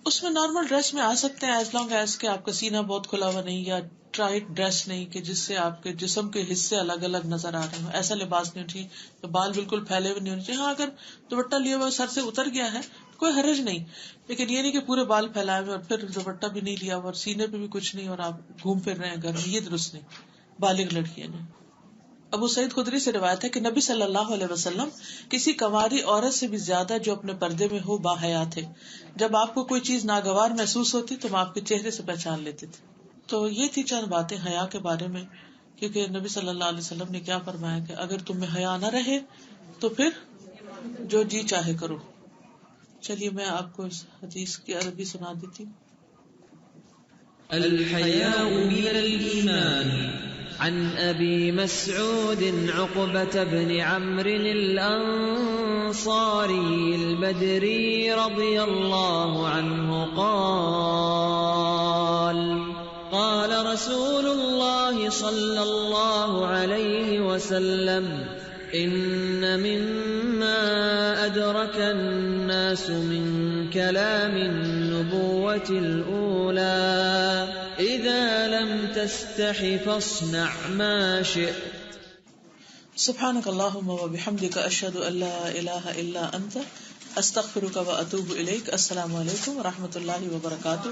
اس میں نارمل ڈریس میں آ سکتے ہیں ایز لانگ ایز کہ آپ کا سینہ بہت کھلا ہوا نہیں یا ٹائٹ ڈریس نہیں کہ جس سے آپ کے جسم کے حصے الگ الگ نظر آ رہے ہوں. ایسا لباس نہیں ہونا چاہیے. بال بالکل پھیلے ہوئے نہیں ہونے چاہیے. ہاں اگر دوپٹہ لیا ہوا سر سے اتر گیا ہے کوئی حرج نہیں, لیکن یہ نہیں کہ پورے بال پھیلائے ہوئے اور پھر دوپٹہ بھی نہیں لیا ہوا اور سینے پہ بھی کچھ نہیں اور آپ گھوم پھر رہے ہیں گھر میں, یہ درست نہیں. بالغ لڑکیاں نے. ابو سعید خدری سے روایت ہے کہ نبی صلی اللہ علیہ وسلم کسی کنواری عورت سے بھی زیادہ جو اپنے پردے میں ہو باحیا تھے. جب آپ کو کوئی چیز ناگوار محسوس ہوتی تو آپ کے چہرے سے پہچان لیتے تھے. تو یہ تھی چند باتیں حیا کے بارے میں, کیونکہ نبی صلی اللہ علیہ وسلم نے کیا فرمایا کہ اگر تم میں حیا نہ رہے تو پھر جو جی چاہے کرو. چلیے میں آپ کو اس حدیث کی عربی سنا دیتی ہوں. الحياء من الإيمان. عن أبي مسعود عقبة بن عمرو الأنصاري البدري رضي الله عنه قال رسول الله صلى الله عليه وسلم إن مما أدرك الناس من كلام النبوة الأولى إذا لم تستح فاصنع ما شئت. سبحانك اللهم وبحمدك أشهد أن لا إله إلا أنت أستغفرك وأتوب إليك. السلام علیکم ورحمۃ اللہ وبرکاتہ.